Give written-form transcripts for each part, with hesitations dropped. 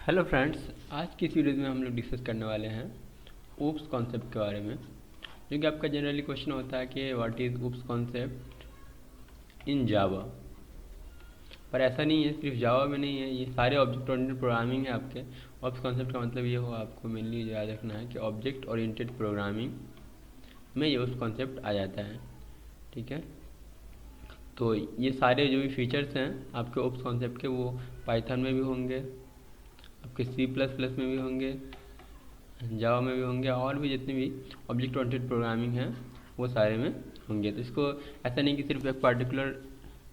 Hello friends, आज की इस वीडियो में हम लोग डिस्कस करने वाले हैं ऊप्स कॉन्सेप्ट के बारे में, जो कि आपका जनरली क्वेश्चन होता है कि what is OOPs concept in Java. पर ऐसा नहीं है, सिर्फ जावा में नहीं है, ये सारे ऑब्जेक्ट ओरिएंटेड प्रोग्रामिंग है आपके। ऊप्स कॉन्सेप्ट का मतलब ये हो, आपको मेनली याद रखना है कि ऑब्जेक्ट ओरिएंटेड प्रोग्रामिंग में ये ऊप्स कॉन्सेप्ट आ जाता है। ठीक है, तो ये सारे जो भी फीचर्स हैं आपके ऊप्स कॉन्सेप्ट के, वो पाइथन में भी होंगे, आपके C++ में भी होंगे, जावा में भी होंगे, और भी जितने भी ऑब्जेक्ट ओरिएंटेड प्रोग्रामिंग है वो सारे में होंगे। तो इसको ऐसा नहीं कि सिर्फ एक पर्टिकुलर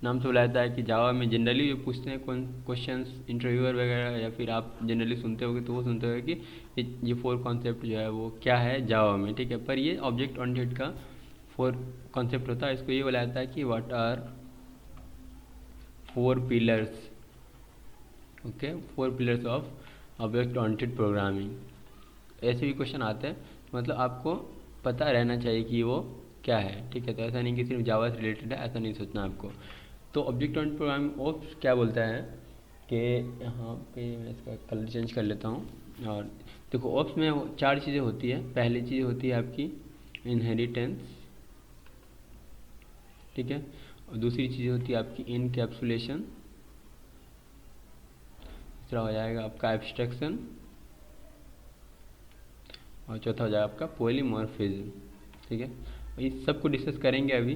नाम से बुलाया जाता है कि जावा में जनरली ये पूछते हैं कौन क्वेश्चंस इंटरव्यूअर वगैरह, या फिर आप जनरली सुनते होगे तो वो सुनते होगे कि ये 4 कॉन्सेप्ट जो है वो क्या है जावा में। ठीक है, पर ये ऑब्जेक्ट ओरिएंटेड का 4 कॉन्सेप्ट होता है। इसको ये बुलाया जाता है कि what are 4 pillars. Okay, 4 pillars of object oriented programming. ऐसे भी क्वेश्चन आते हैं, मतलब आपको पता रहना चाहिए कि वो क्या है। ठीक है, तो ऐसा नहीं कि सिर्फ जावा से रिलेटेड है, ऐसा नहीं सोचना आपको। तो ऑब्जेक्ट ओरिएंटेड प्रोग्रामिंग ओप्स क्या बोलता है कि यहाँ पे मैं इसका कलर चेंज कर लेता हूँ। और देखो, ओप्स में 4 चीज़ें होती है। पहली चीज़ होती है आपकी इनहेरिटेंस। ठीक है, और दूसरी चीज़ होती है आपकी इनकैप्सुलेशन। तीसरा हो जाएगा आपका एब्स्ट्रैक्शन, और चौथा हो जाएगा आपका पॉलीमॉर्फिज्म। ठीक है, इस सब को डिस्कस करेंगे अभी,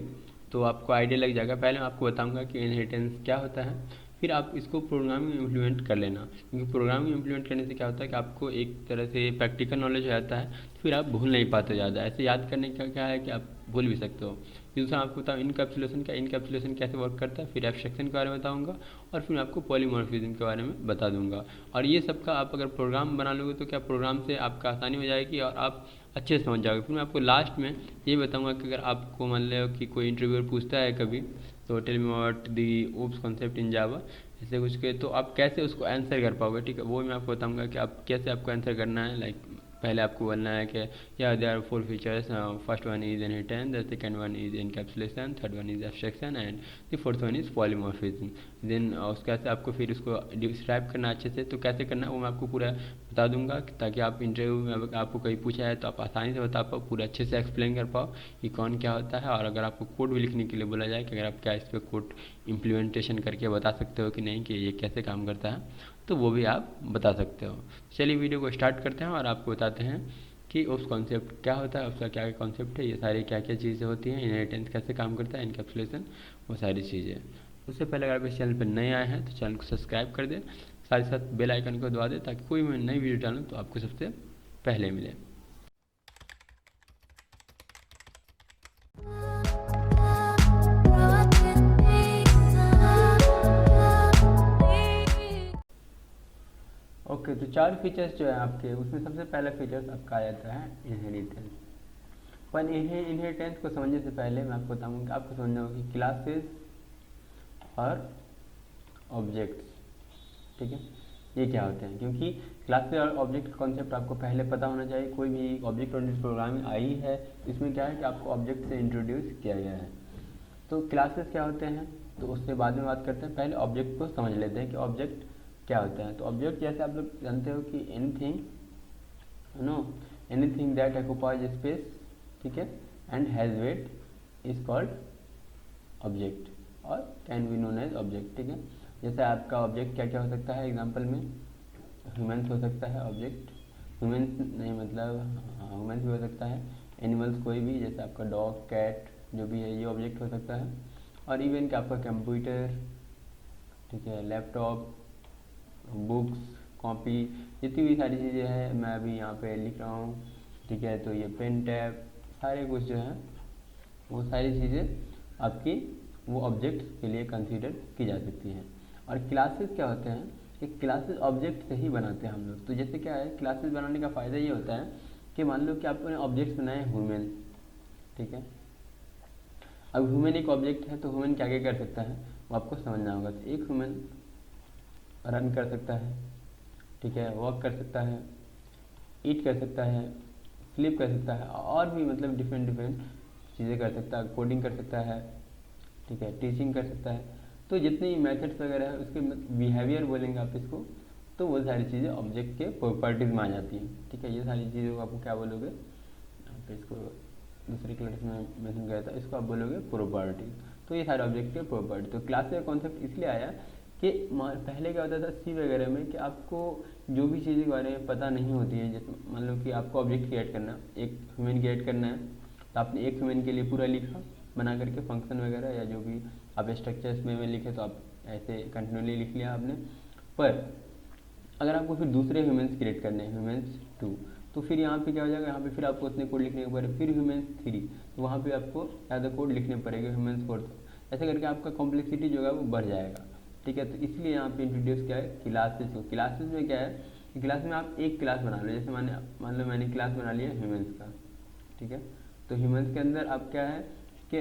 तो आपको आइडिया लग जाएगा। पहले मैं आपको बताऊंगा कि इनहेरिटेंस क्या होता है, फिर आप इसको प्रोग्रामिंग में इम्प्लीमेंट कर लेना। क्योंकि प्रोग्रामिंग में इम्प्लीमेंट करने से क्या होता है कि आपको एक तरह से प्रैक्टिकल नॉलेज हो जाता है, तो फिर आप भूल नहीं पाते ज़्यादा। ऐसे याद करने का क्या है कि आप भूल भी सकते हो। दूसरा आपको बताऊँ इनकैप्सुलेशन का, इनकैप्सुलेशन कैसे वर्क करता है, फिर एब्स्ट्रैक्शन के बारे में बताऊँगा, और फिर मैं आपको पॉलीमॉर्फिज्म के बारे में बता दूंगा। और ये सब का आप अगर प्रोग्राम बना लोगे तो क्या प्रोग्राम से आपका आसानी हो जाएगी और आप अच्छे से समझ जाओगे। फिर मैं आपको लास्ट में ये बताऊंगा कि अगर आपको मान लो कि कोई इंटरव्यूअर पूछता है कभी, तो tell me what the OOPs concept in Java, ऐसे कुछ के, तो आप कैसे उसको आंसर कर पाओगे। ठीक है, वो मैं आपको बताऊंगा कि आप कैसे आपको आंसर करना है। लाइक पहले आपको बोलना है कि या there are 4 features, first one is inheritance, the second one is encapsulation, third one is abstraction, and the fourth one is polymorphism. Then उसके कैसे आपको फिर उसको डिस्क्राइब करना अच्छे से, तो कैसे करना है वो मैं आपको पूरा बता दूंगा, ताकि आप इंटरव्यू में अगर आपको कहीं पूछा है तो आप आसानी से बता पाओ, पूरा अच्छे से एक्सप्लेन कर पाओ कि कौन क्या होता है। और अगर आपको कोड भी लिखने के लिए बोला जाए कि अगर आप क्या इस पर कोड इम्प्लीमेंटेशन करके बता सकते हो कि नहीं, कि ये कैसे काम करता है, तो वो भी आप बता सकते हो। चलिए वीडियो को स्टार्ट करते हैं और आपको बताते हैं कि उस कॉन्सेप्ट क्या होता है, उसका क्या क्या कॉन्सेप्ट है, ये सारी क्या क्या चीज़ें होती हैं, इनहेरिटेंस कैसे काम करता है, इनकैप्सुलेशन, वो सारी चीज़ें। उससे पहले अगर आप इस चैनल पर नए आए हैं तो चैनल को सब्सक्राइब कर दें, साथ ही साथ बेल आइकन को दबा दें, ताकि कोई मैं नई वीडियो डालूँ तो आपको सबसे पहले मिले। ओके, तो 4 फीचर्स जो है आपके, उसमें सबसे पहला फीचर्स आपका आ जाता है इनहेरिटेंस। पर इनहेरिटेंस को समझने से पहले मैं आपको बताऊंगा कि आपको समझना होगा कि क्लासेस और ऑब्जेक्ट्स, ठीक है, ये क्या होते हैं। क्योंकि क्लासेस और ऑब्जेक्ट का कॉन्सेप्ट आपको पहले पता होना चाहिए। कोई भी ऑब्जेक्ट ओरिएंटेड प्रोग्रामिंग आई है, इसमें क्या है कि आपको ऑब्जेक्ट से इंट्रोड्यूस किया गया है। तो क्लासेस क्या होते हैं तो उससे बाद में बात करते हैं, पहले ऑब्जेक्ट को समझ लेते हैं कि ऑब्जेक्ट क्या होता है। तो ऑब्जेक्ट जैसे आप लोग जानते हो कि एनीथिंग दैट ऑक्युपाइज स्पेस, ठीक है, and has weight is called object, और can be known as object. ठीक है, जैसे आपका ऑब्जेक्ट क्या क्या हो सकता है, एग्जांपल में ह्यूमंस हो सकता है ऑब्जेक्ट, ह्यूमंस नहीं मतलब ह्यूमंस भी हो सकता है, एनिमल्स कोई भी, जैसे आपका डॉग, कैट, जो भी है ये ऑब्जेक्ट हो सकता है। और इवन कि आपका कंप्यूटर, ठीक है, लैपटॉप, बुक्स, कॉपी, जितनी भी सारी चीज़ें हैं, मैं अभी यहाँ पे लिख रहा हूँ, ठीक है, तो ये पेन, टैब, सारे कुछ जो है वो सारी चीज़ें आपकी वो ऑब्जेक्ट के लिए कंसीडर की जा सकती हैं। और क्लासेस क्या होते हैं, कि क्लासेस ऑब्जेक्ट से ही बनाते हैं हम लोग। तो जैसे क्या है, क्लासेस बनाने का फ़ायदा ये होता है कि मान लो कि आपने ऑब्जेक्ट्स बनाए ह्यूमन, ठीक है, अब ह्यूमन एक ऑब्जेक्ट है, तो ह्यूमन क्या क्या कर सकता है वो आपको समझना होगा। तो एक ह्यूमन रन कर सकता है, ठीक है, वॉक कर सकता है, ईट कर सकता है, स्लीप कर सकता है, और भी मतलब डिफरेंट डिफरेंट चीज़ें कर सकता है, कोडिंग कर सकता है, ठीक है, टीचिंग कर सकता है। तो जितने मेथड्स वगैरह है उसके बिहेवियर बोलेंगे आप इसको, तो वो सारी चीज़ें ऑब्जेक्ट के प्रॉपर्टीज़ में आ जाती हैं। ठीक है, ये सारी चीज़ों को आपको क्या बोलोगे, यहाँ पे इसको दूसरे क्लास में मेंशन किया था, इसको आप बोलोगे प्रॉपर्टी। तो ये सारे ऑब्जेक्ट के प्रॉपर्टी। तो क्लास का कॉन्सेप्ट इसलिए आया कि पहले क्या होता था सी वगैरह में कि आपको जो भी चीज़ के बारे में पता नहीं होती है, जैसे मान लो कि आपको ऑब्जेक्ट क्रिएट करना, एक ह्यूमन क्रिएट करना है, तो आपने एक ह्यूमन के लिए पूरा लिखा बना करके फंक्शन वगैरह या जो भी आप स्ट्रक्चर्स में लिखे, तो आप ऐसे कंटिन्यूली लिख लिया आपने। पर अगर आपको फिर दूसरे ह्यूमंस क्रिएट करने हैं, ह्यूमंस 2, तो फिर यहाँ पे क्या हो जाएगा, यहाँ पे फिर आपको उतने कोड लिखने के पड़े, फिर ह्यूमंस 3, तो वहाँ पे आपको ज़्यादा कोड लिखने पड़ेगा, ह्यूमंस 4, तो ऐसे करके आपका कॉम्प्लेक्सिटी जो है वो बढ़ जाएगा। ठीक है, तो इसलिए यहाँ पे इंट्रोड्यूस क्या है, क्लासेस को। क्लासेस में क्या है, क्लास में आप एक क्लास बना लो, जैसे मान लो मैंने क्लास बना लिया ह्यूमंस का। ठीक है, तो ह्यूमंस के अंदर आप क्या है कि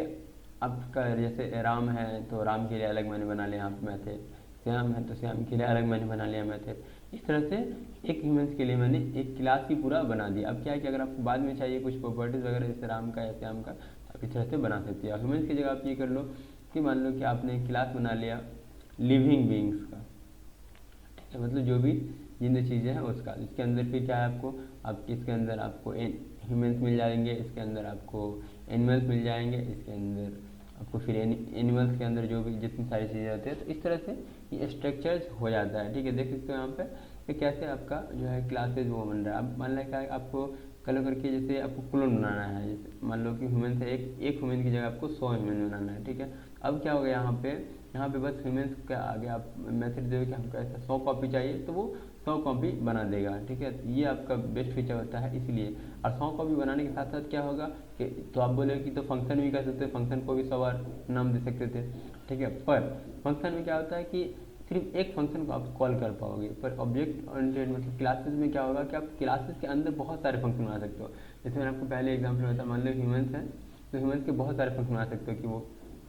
आपका जैसे राम है तो राम के लिए अलग मैंने बना लिया यहाँ पे मैथड, श्याम है तो श्याम के लिए अलग मैंने बना लिया मेथड। इस तरह से एक ह्यूमंस के लिए मैंने एक क्लास ही पूरा बना दिया। अब क्या है कि अगर आपको बाद में चाहिए कुछ प्रॉपर्टीज़ वगैरह जैसे राम का या श्याम का, आप इस तरह से बना सकते हैं। ह्यूमंस की जगह आप ये कर लो कि मान लो कि आपने क्लास बना लिया लिविंग बींग्स का। ठीक है, मतलब जो भी जिंदा चीज़ें हैं उसका। इसके अंदर फिर क्या है आप इसके अंदर आपको ह्यूमंस मिल जाएंगे, इसके अंदर आपको एनिमल्स मिल जाएंगे, इसके अंदर आपको फिर एनिमल्स के अंदर जो भी जितनी सारी चीज़ें होती है। तो इस तरह से ये स्ट्रक्चर्स हो जाता है। ठीक है, देख सकते हो यहाँ पे कि कैसे आपका जो है क्लासेज वो बन रहा है। अब मान लो क्या है, आपको कलर करके जैसे आपको क्लोन बनाना है, जैसे मान लो कि ह्यूमन से एक ह्यूमन की जगह आपको 100 ह्यूमन बनाना है। ठीक है, अब क्या होगा यहाँ पे बस ह्यूमंस के आगे आप मैसेज दोगे कि हमको ऐसा 100 कॉपी चाहिए, तो वो 100 कॉपी बना देगा। ठीक है, ये आपका बेस्ट फीचर होता है इसलिए। और 100 कॉपी बनाने के साथ साथ क्या होगा कि तो आप बोलोगे कि तो फंक्शन भी कर सकते हो, फंक्शन को भी 100 बार नाम दे सकते थे। ठीक है, पर फंक्शन में क्या होता है कि सिर्फ एक फंक्शन को आप कॉल कर पाओगे, पर ऑब्जेक्ट ओरिएंटेड मतलब क्लासेस में क्या होगा कि आप क्लासेस के अंदर बहुत सारे फंक्शन बना सकते हो। जैसे मैंने आपको पहले एग्जाम्पल बताया, मान लो ह्यूमंस है तो ह्यूमंस के बहुत सारे फंक्शन बना सकते हो कि वो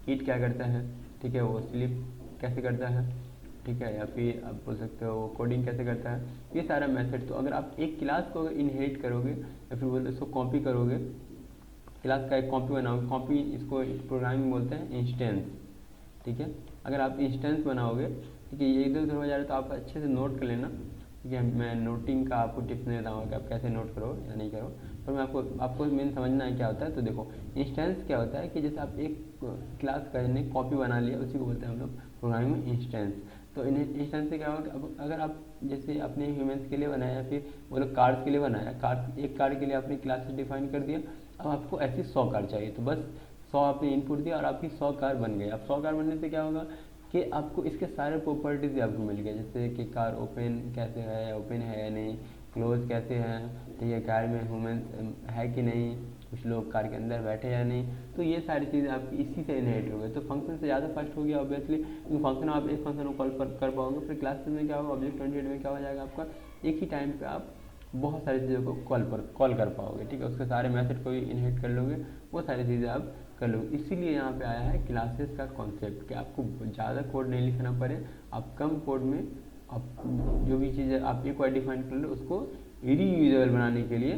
ईट क्या करता है, ठीक है, वो स्लीप कैसे करता है, ठीक है, या फिर आप बोल सकते हो कोडिंग कैसे करता है, ये सारा मेथड। तो अगर आप एक क्लास को अगर इनहेरिट करोगे या फिर बोलते इसको कॉपी करोगे, क्लास का एक कॉपी बनाओगे, कॉपी इसको प्रोग्रामिंग बोलते हैं इंस्टेंस। ठीक है, अगर आप इंस्टेंस बनाओगे, ठीक है, ये इधर उधर हो जा रहा है तो आप अच्छे से नोट कर लेना। ठीक है, मैं नोटिंग का आपको टिप्स नहीं बताऊँगा कि आप कैसे नोट करो या नहीं करो, पर मैं आपको मेन समझना है क्या होता है। तो देखो इंस्टेंस क्या होता है कि जैसे आप एक क्लास का ने कॉपी बना लिया, उसी को बोलते हैं हम लोग प्रोग्रामिंग में इंस्टेंस। तो इंस्टेंस से क्या होगा, अब अगर आप जैसे अपने ह्यूमंस के लिए बनाया या फिर वो लोग कार्ड्स के लिए बनाया, एक कार्ड के लिए आपने क्लासेस डिफाइन कर दिया, अब आपको ऐसी 100 कार्ड चाहिए, तो बस 100 आपने इनपुट दिया और आपकी 100 कार्ड बन गए। अब 100 कार्ड बनने से क्या होगा कि आपको इसके सारे प्रॉपर्टीज भी आपको मिल गए, जैसे कि कार ओपन कैसे है, ओपन है या नहीं, क्लोज कैसे है, ठीक है, कार में ह्यूमन है कि नहीं, कुछ लोग कार के अंदर बैठे या नहीं। तो ये सारी चीज़ें आपकी इसी से इनहेरिट हो गई। तो फंक्शन से ज़्यादा फास्ट हो गया ऑब्वियसली, क्योंकि फंक्शन आप एक फंक्शन को कॉल कर पाओगे। फिर क्लास में क्या होगा, ऑब्जेक्ट ओरिएंटेड में क्या हो जाएगा आपका, एक ही टाइम पे आप बहुत सारी चीज़ों को कॉल कर पाओगे। ठीक है, उसके सारे मैथड को भी इनहेरिट कर लोगे, वो सारी चीज़ें आप कर लो। इसीलिए यहाँ पे आया है क्लासेस का कॉन्सेप्ट कि आपको ज़्यादा कोड नहीं लिखना पड़े, आप कम कोड में आप जो भी चीज़ें आप एक बार डिफाइन कर लो उसको रीयूजेबल बनाने के लिए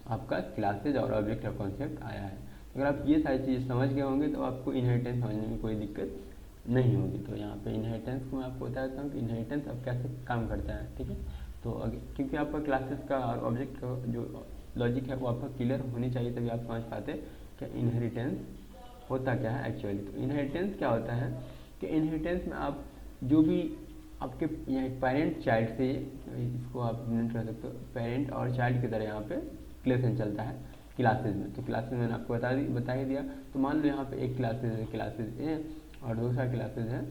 आपका क्लासेज और ऑब्जेक्ट का कॉन्सेप्ट आया है। अगर आप ये सारी चीज़ें समझ गए होंगे तो आपको इनहेरिटेंस समझने में कोई दिक्कत नहीं होगी। तो यहाँ पे इनहेरिटेंस को मैं आपको बताता हूँ कि इनहेरिटेंस अब कैसे काम करता है। ठीक है, तो क्योंकि आपका क्लासेस का और ऑब्जेक्ट का जो लॉजिक है वो आपका क्लियर होनी चाहिए, तभी आप समझ पाते कि इनहेरिटेंस होता क्या है एक्चुअली। तो इनहेरिटेंस क्या होता है कि इनहेरिटेंस में आप जो भी आपके यहाँ पेरेंट चाइल्ड से, इसको आप यूनिट कर सकते हो पेरेंट और चाइल्ड की तरह यहाँ पे रिलेशन चलता है क्लासेज में। तो क्लासेज मैंने आपको बता ही दिया। तो मान लो यहाँ पे एक क्लासेज ए और दूसरा क्लासेज है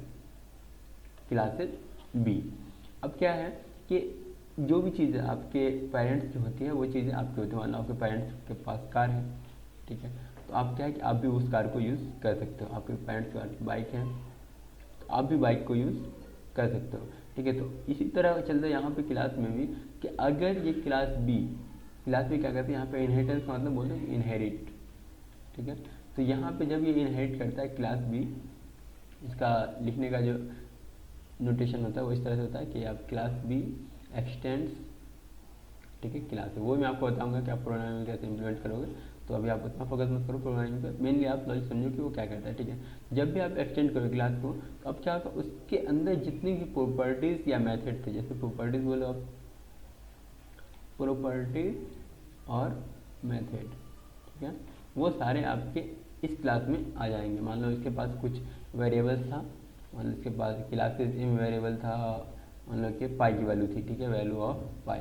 क्लासेज बी। अब क्या है कि जो भी चीज़ें आपके पेरेंट्स की होती है वो चीज़ें आपकी होती है। मान लो आपके पेरेंट्स के पास कार है, ठीक है, तो आप क्या है कि आप भी उस कार को यूज़ कर सकते हो। आपके पेरेंट्स के पास बाइक है तो आप भी बाइक को यूज़ कर सकते हो। ठीक है, तो इसी तरह चलता है यहाँ पे क्लास में भी कि अगर ये क्लास बी क्या करते हैं, यहाँ पे इनहेरिटेंस का मतलब बोलते हैं इनहेरिट। ठीक है, तो यहाँ पे जब ये इनहेरिट करता है क्लास बी, इसका लिखने का जो नोटेशन होता है वो इस तरह से होता है कि आप क्लास बी एक्सटेंड्स, ठीक है, क्लास है, वो मैं आपको बताऊंगा कि आप प्रोग्रामिंग कैसे इम्प्लीमेंट करोगे। तो अभी आप उतना फोकस मत करो प्रोग्रामिंग पे, मेनली आप लॉजिक समझो कि वो क्या करता है, ठीक है। जब भी आप एक्सटेंड करो क्लास को, तो अब क्या होगा, उसके अंदर जितनी भी प्रॉपर्टीज़ या मेथड थे, जैसे प्रॉपर्टीज़ बोलो आप, प्रॉपर्टीज और मेथड, ठीक है, वो सारे आपके इस क्लास में आ जाएंगे। मान लो इसके पास कुछ वेरिएबल्स था, मान लो इसके पास क्लासेस में वेरिएबल था, मान लो कि पाई की वैल्यू थी, ठीक है, वैल्यू ऑफ पाई।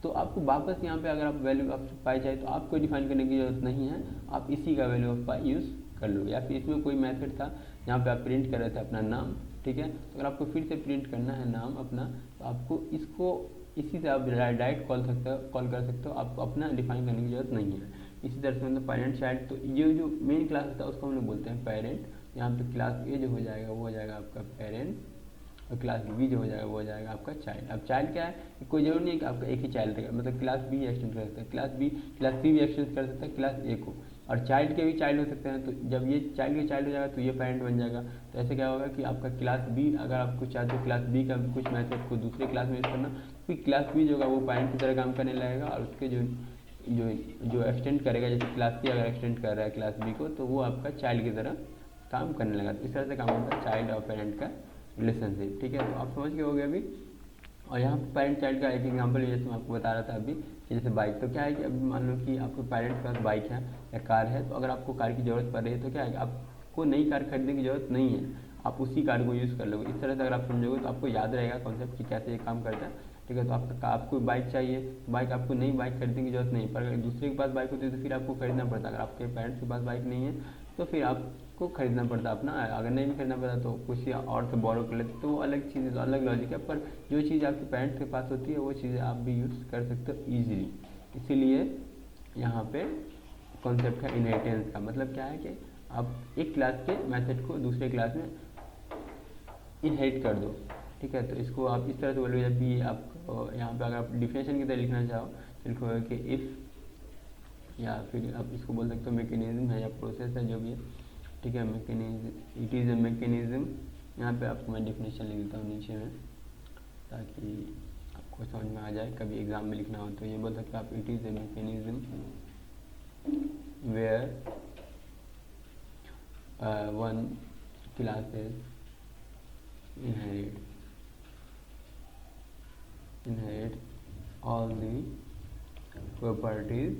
तो आपको वापस यहाँ पे अगर आप वैल्यू ऑफ पाई चाहिए तो आपको डिफाइन करने की जरूरत नहीं है, आप इसी का वैल्यू ऑफ पाई यूज़ कर लो। या फिर इसमें कोई मेथड था जहाँ पे आप प्रिंट कर रहे थे अपना नाम, ठीक है, तो अगर आपको फिर से प्रिंट करना है नाम अपना, तो आपको इसको इसी से आप डायरेक्ट कॉल कर सकते हो, आपको अपना डिफाइन करने की जरूरत नहीं है। इसी तरह से मतलब पेरेंट चाइल्ड, तो ये जो मेन क्लास होता है उसको हम लोग बोलते हैं पेरेंट। यहाँ पे क्लास ए जो हो जाएगा वो हो जाएगा आपका पेरेंट, और क्लास बी जो हो जाएगा वो हो जाएगा आपका चाइल्ड। अब चाइल्ड क्या है, कोई जरूरी नहीं है कि आपका एक ही चाइल्ड रहेगा, मतलब क्लास बी एक्सटेंड कर सकता है, क्लास सी भी एक्सटेंड कर सकता है क्लास ए को, और चाइल्ड के भी चाइल्ड हो सकते हैं। तो जब ये चाइल्ड के चाइल्ड हो जाएगा तो ये पेरेंट बन जाएगा। तो ऐसे क्या होगा कि आपका क्लास बी, अगर आपको चाहते हो क्लास बी का कुछ मैथड को दूसरे क्लास में यूज़ करना, तो क्लास बी जो होगा वो पेरेंट की तरह काम करने लगेगा, और उसके जो जो जो एक्सटेंड करेगा, जैसे क्लास सी अगर एक्सटेंड कर रहा है क्लास बी को, तो वो आपका चाइल्ड की तरह काम करने लगा। तो इस तरह से काम होता है चाइल्ड और पेरेंट का रिलेशनशिप, ठीक है। तो आप समझ गए होगे अभी। और यहाँ पे पेरेंट चाइल्ड का एक एग्जांपल जैसे मैं आपको बता रहा था अभी, कि जैसे बाइक, तो क्या है कि अभी मान लो कि आपके पेरेंट्स के पास बाइक है या कार है, तो अगर आपको कार की ज़रूरत पड़ रही है तो क्या है कि आपको नई कार खरीदने की ज़रूरत नहीं है, आप उसी कार को यूज़ कर लोगे। इस तरह से अगर आप समझोगे तो आपको याद रहेगा कॉन्सेप्ट कि कैसे ये काम करता है, ठीक है। तो आपको बाइक चाहिए, बाइक आपको नई बाइक खरीदने की जरूरत नहीं, पर अगर दूसरे के पास बाइक होती है तो फिर आपको खरीदना पड़ता है। अगर आपके पेरेंट्स के पास बाइक नहीं है तो फिर आपको खरीदना पड़ता अपना, अगर नहीं भी खरीदना पड़ता तो कुछ और से बोरो कर लेते, तो वो अलग चीज़, तो अलग लॉजिक है। पर जो चीज़ आपके पेरेंट्स के पास होती है वो चीज़ें आप भी यूज़ कर सकते हो ईजिली। इसीलिए यहाँ पे कॉन्सेप्ट है इनहेरिटेंस का, मतलब क्या है कि आप एक क्लास के मेथड को दूसरे क्लास में इनहेरिट कर दो, ठीक है। तो इसको आप इस तरह से बोलोगे, जब भी आप यहाँ पे अगर आप डिफिनेशन की तरह लिखना चाहो तो लिखोगे कि इफ़, या फिर आप इसको बोल सकते हो मैकेनिज्म है या प्रोसेस है जो भी है, ठीक है, mechanism, it is a mechanism. यहाँ पे आपको मैं डिफिनेशन लिख देता हूँ नीचे में, ताकि आपको समझ में आ जाए, कभी एग्जाम में लिखना हो तो ये बोल सकते हो आप, it is a mechanism where one classes inherit all the properties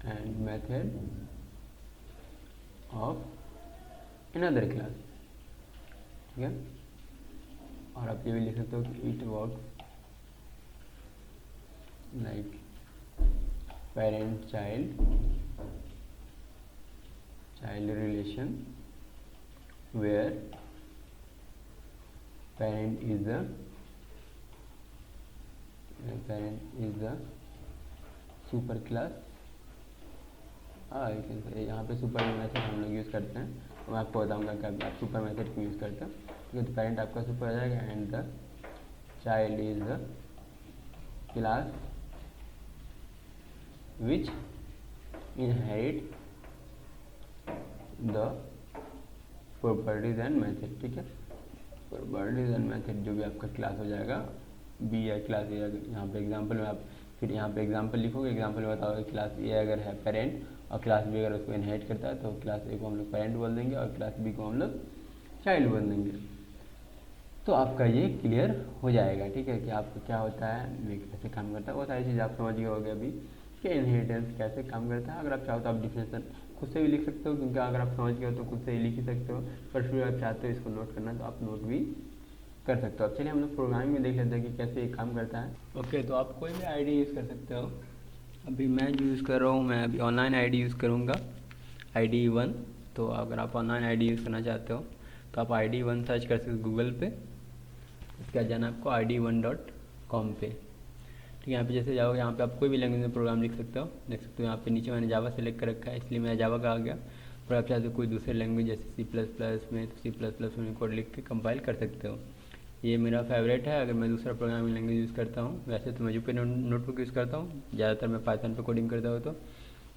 and method of another class, ठीक है। और आप ये भी लिख सकते हो कि it works like parent child relation where parent is the super class। यहाँ पे सुपर मेथड हम लोग यूज़ करते हैं, तो मैं आपको बताऊंगा कि आप सुपर मेथड क्यों यूज़ करते हैं, ठीक है। तो पेरेंट आपका सुपर आ जाएगा, and the child is the class which inherit the properties and method, ठीक है। प्रॉपर्टीज एंड मेथड जो भी आपका क्लास हो जाएगा, बी या क्लास ए, यहाँ पे एग्जांपल में आप फिर यहाँ पे एग्जांपल लिखोगे, एग्जांपल में बताओगे क्लास ए अगर है पेरेंट और क्लास बी अगर उसको इनहेरिट करता है, तो क्लास ए को हम लोग पेरेंट बोल देंगे और क्लास बी को हम लोग चाइल्ड बोल देंगे। तो आपका ये क्लियर हो जाएगा, ठीक है, कि आपको क्या होता है, कैसे काम करता है, वो सारी चीज़ आप समझ गए होगे अभी कि इनहेरिटेंस कैसे काम करता है। अगर आप चाहो तो आप डिफिनेशन खुद से भी लिख सकते हो, क्योंकि अगर आप समझ गए हो तो खुद से ही लिख ही सकते हो, पर फिर आप चाहते हो इसको नोट करना तो आप नोट भी कर सकते हो। अब चलिए हम लोग प्रोग्रामिंग में देख लेते हैं कि कैसे ये काम करता है। ओके, तो आप कोई भी आईडी यूज़ कर सकते हो। अभी मैं जो यूज़ कर रहा हूँ, मैं अभी ऑनलाइन आईडी यूज़ करूँगा, ID1। तो अगर आप ऑनलाइन आईडी यूज़ करना चाहते हो तो आप ID1 सर्च कर सकते हो गूगल पे, इसके बाद जाना आपको id1.com पे, ठीक है। यहाँ पे जैसे जाओगे, यहाँ पे आप कोई भी लैंग्वेज में प्रोग्राम लिख सकते हो, देख सकते हो यहाँ पे नीचे मैंने जावा सेलेक्ट कर रखा है, इसलिए मैं जावा का आ गया। पर आप चाहते हो कोई दूसरे लैंग्वेज जैसे C++ में, तो C++ में कोड लिख के कंपाइल कर सकते हो। ये मेरा फेवरेट है। अगर मैं दूसरा प्रोग्रामिंग लैंग्वेज यूज़ करता हूँ, वैसे तो मैं जुपिटर नोटबुक यूज़ करता हूँ, ज़्यादातर मैं पाइथन पे कोडिंग करता हूँ, तो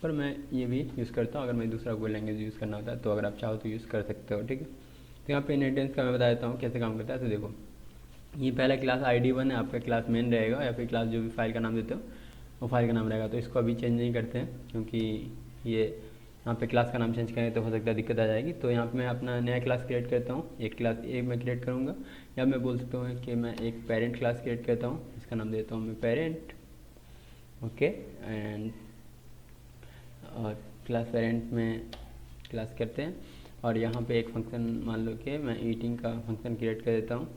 पर मैं ये भी यूज़ करता हूँ अगर मैं दूसरा कोई लैंग्वेज यूज़ करना होता है, तो अगर आप चाहो तो यूज़ कर सकते हो, ठीक है। तो यहाँ पे इनहेरिटेंस का मैं बता देता हूँ कैसे काम करता है। तो देखो, ये पहला क्लास ID1 है, आपका क्लास मेन रहेगा, या फिर क्लास जो भी फाइल का नाम देते हो वो फाइल का नाम रहेगा। तो इसको अभी चेंज नहीं करते हैं, क्योंकि ये यहाँ पे क्लास का नाम चेंज करें तो हो सकता है दिक्कत आ जाएगी। तो यहाँ पे मैं अपना नया क्लास क्रिएट करता हूँ, एक क्लास ए मैं क्रिएट करूँगा, या मैं बोल सकता हूँ कि मैं एक पेरेंट क्लास क्रिएट करता हूँ, इसका नाम देता हूँ मैं पेरेंट। ओके, एंड और क्लास पेरेंट में क्लास करते हैं, और यहाँ पे एक फंक्शन मान लो कि मैं ईटिंग का फंक्शन क्रिएट कर देता हूँ,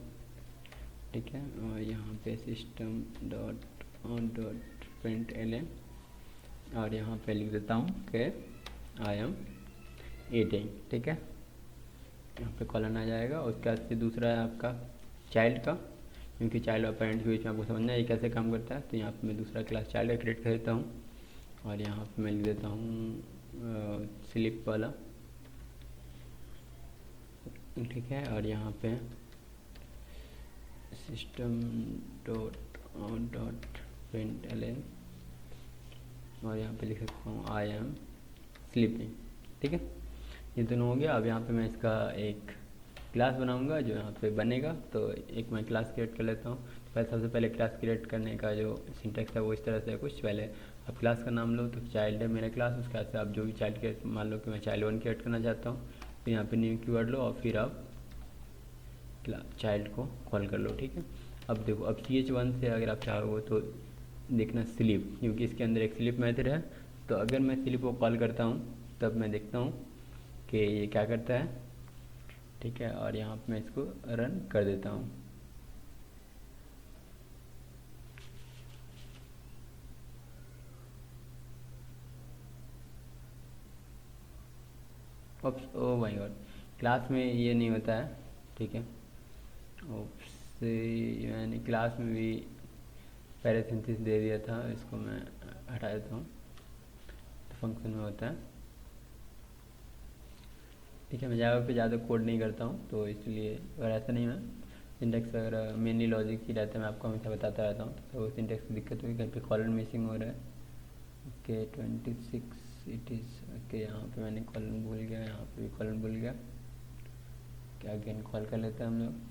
ठीक है। और यहाँ पे सिस्टम डॉट प्रिंट एल, और यहाँ पे लिख देता हूँ कि आई एम ईटिंग, ठीक है। यहाँ पे कॉलन आ जाएगा। उसके बाद से दूसरा है आपका चाइल्ड का, क्योंकि चाइल्ड और पेरेंट के बीच में आपको समझना है ये कैसे काम करता है। तो यहाँ पे मैं दूसरा क्लास चाइल्ड का क्रिएट कर देता हूँ, और यहाँ पे मैं लिख देता हूँ स्लिप वाला, ठीक है। और यहाँ पे सिस्टम डॉट प्रिंट एल, और यहाँ पे लिख सकता हूँ आई एम स्लीपिंग, ठीक है। ये दोनों हो गया। अब यहाँ पे मैं इसका एक क्लास बनाऊंगा जो यहाँ पे बनेगा। तो एक मैं क्लास क्रिएट कर लेता हूँ। तो सबसे पहले क्लास क्रिएट करने का जो सिंटेक्स है वो इस तरह से है कुछ। पहले आप क्लास का नाम लो, तो चाइल्ड है मेरा क्लास, उसके बाद से आप जो भी चाइल्ड क्रिएट, मान लो कि मैं चाइल्ड 1 क्रिएट करना चाहता हूँ, तो यहाँ पे न्यू कीवर्ड लो और फिर आप चाइल्ड को कॉल कर लो, ठीक है। अब देखो, अब ch1 से अगर आप चाहो तो देखना स्लीप, क्योंकि इसके अंदर एक स्लीप मेथड है। तो अगर मैं स्लीप को कॉल करता हूँ तब मैं देखता हूँ कि ये क्या करता है, ठीक है। और यहाँ पे मैं इसको रन कर देता हूँ। Oops, oh my god, class में ये नहीं होता है, ठीक है। ओप्स, मैंने क्लास में भी पैरासिंथेसिस दे दिया था, इसको मैं हटा देता हूँ। तो फंक्शन में होता है, ठीक है। मैं जावा पे ज़्यादा कोड नहीं करता हूँ, तो इसलिए, अगर ऐसा नहीं है सिंटेक्स वगैरह मेनली लॉजिक ही रहता है, मैं आपको हमेशा बताता रहता हूँ। तो सिंटेक्स की दिक्कत हुई, कहीं पे कॉलन मिसिंग हो रहा है। Okay 26 it is okay. यहाँ पे मैंने कॉलन भूल गया, यहाँ पे भी कॉलन भूल गया। क्या अगेन कॉल कर लेते हैं हम लोग।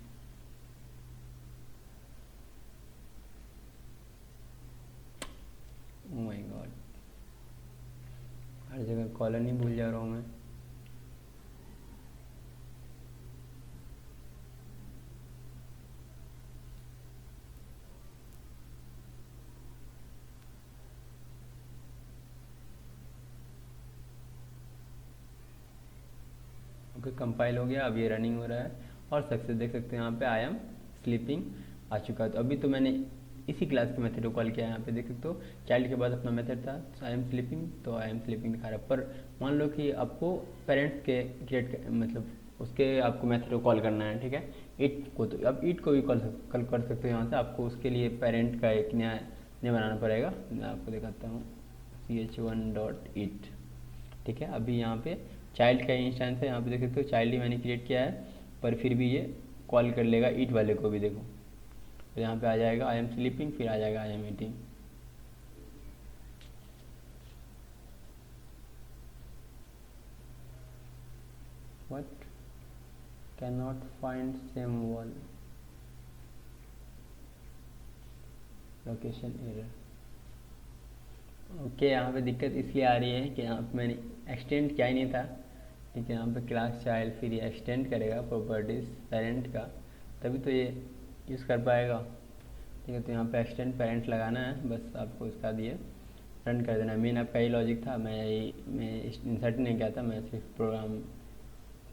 ओह माय गॉड, हर जगह कॉलन ही भूल जा रहा हूँ मैं। ओके, कंपाइल हो गया, अब ये रनिंग हो रहा है, और सक्सेस देख सकते हैं यहाँ पे आई एम स्लीपिंग आ चुका है। तो अभी तो मैंने इसी क्लास के मेथड को कॉल किया है। यहाँ पे देख सकते हो चाइल्ड के बाद अपना मेथड था आई एम स्लीपिंग, तो आई एम स्लीपिंग दिखा रहा है। पर मान लो कि आपको पेरेंट्स के क्रिएट मतलब उसके आपको मेथड को कॉल करना है, ठीक है। इट को, तो अब इट को भी कॉल कर सकते हो यहाँ से। आपको उसके लिए पेरेंट का एक नया बनाना पड़ेगा। मैं आपको दिखाता हूँ ch1.it, ठीक है। अभी यहाँ पे चाइल्ड का इंस्टेंस है, यहाँ पे देख सकते हो चाइल्ड ही मैंने क्रिएट किया है, पर फिर भी ये कॉल कर लेगा ईट वाले को भी। देखो, तो यहाँ पे आ जाएगा आई एम स्लीपिंग, फिर आ जाएगा I am eating. What, can not find same wall, location error. Okay, यहाँ पे दिक्कत इसलिए आ रही है कि यहाँ पे मैंने एक्सटेंड किया ही नहीं था, ठीक है। यहाँ पे क्लास चाइल्ड, फिर ये एक्सटेंड करेगा प्रॉपर्टीज पेरेंट का, तभी तो ये यूज़ कर पाएगा, ठीक है। तो यहाँ पे एक्सटेंड पेरेंट लगाना है, बस आपको उसका दिए रन कर देना। मेन आपका यही लॉजिक था, मैं इंसर्ट नहीं किया था, मैं सिर्फ प्रोग्राम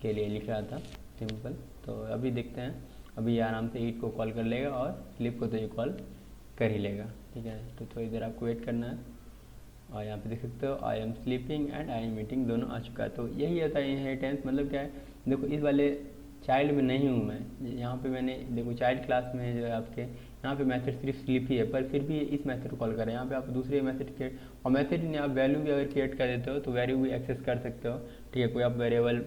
के लिए लिख रहा था, सिंपल। तो अभी देखते हैं, अभी ये आराम से ईट को कॉल कर लेगा और स्लिप को तो ये कॉल कर ही लेगा, ठीक है। तो थोड़ी देर आपको वेट करना है। और यहाँ पे देख सकते हो I am sleeping and I am eating दोनों आ चुका है। तो यही होता है इनहेरिटेंस, मतलब क्या है, देखो इस वाले चाइल्ड में नहीं हूँ मैं, यहाँ पे मैंने देखो चाइल्ड क्लास में जो है आपके यहाँ पे मेथड सिर्फ स्लीप ही है, पर फिर भी इस मेथड को कॉल करें। यहाँ पे आप दूसरे मेथड क्रिएट, और मेथड नहीं, आप वैल्यू भी अगर क्रिएट कर देते हो तो वैल्यू भी एक्सेस कर सकते हो, ठीक है। कोई आप वेरिएबल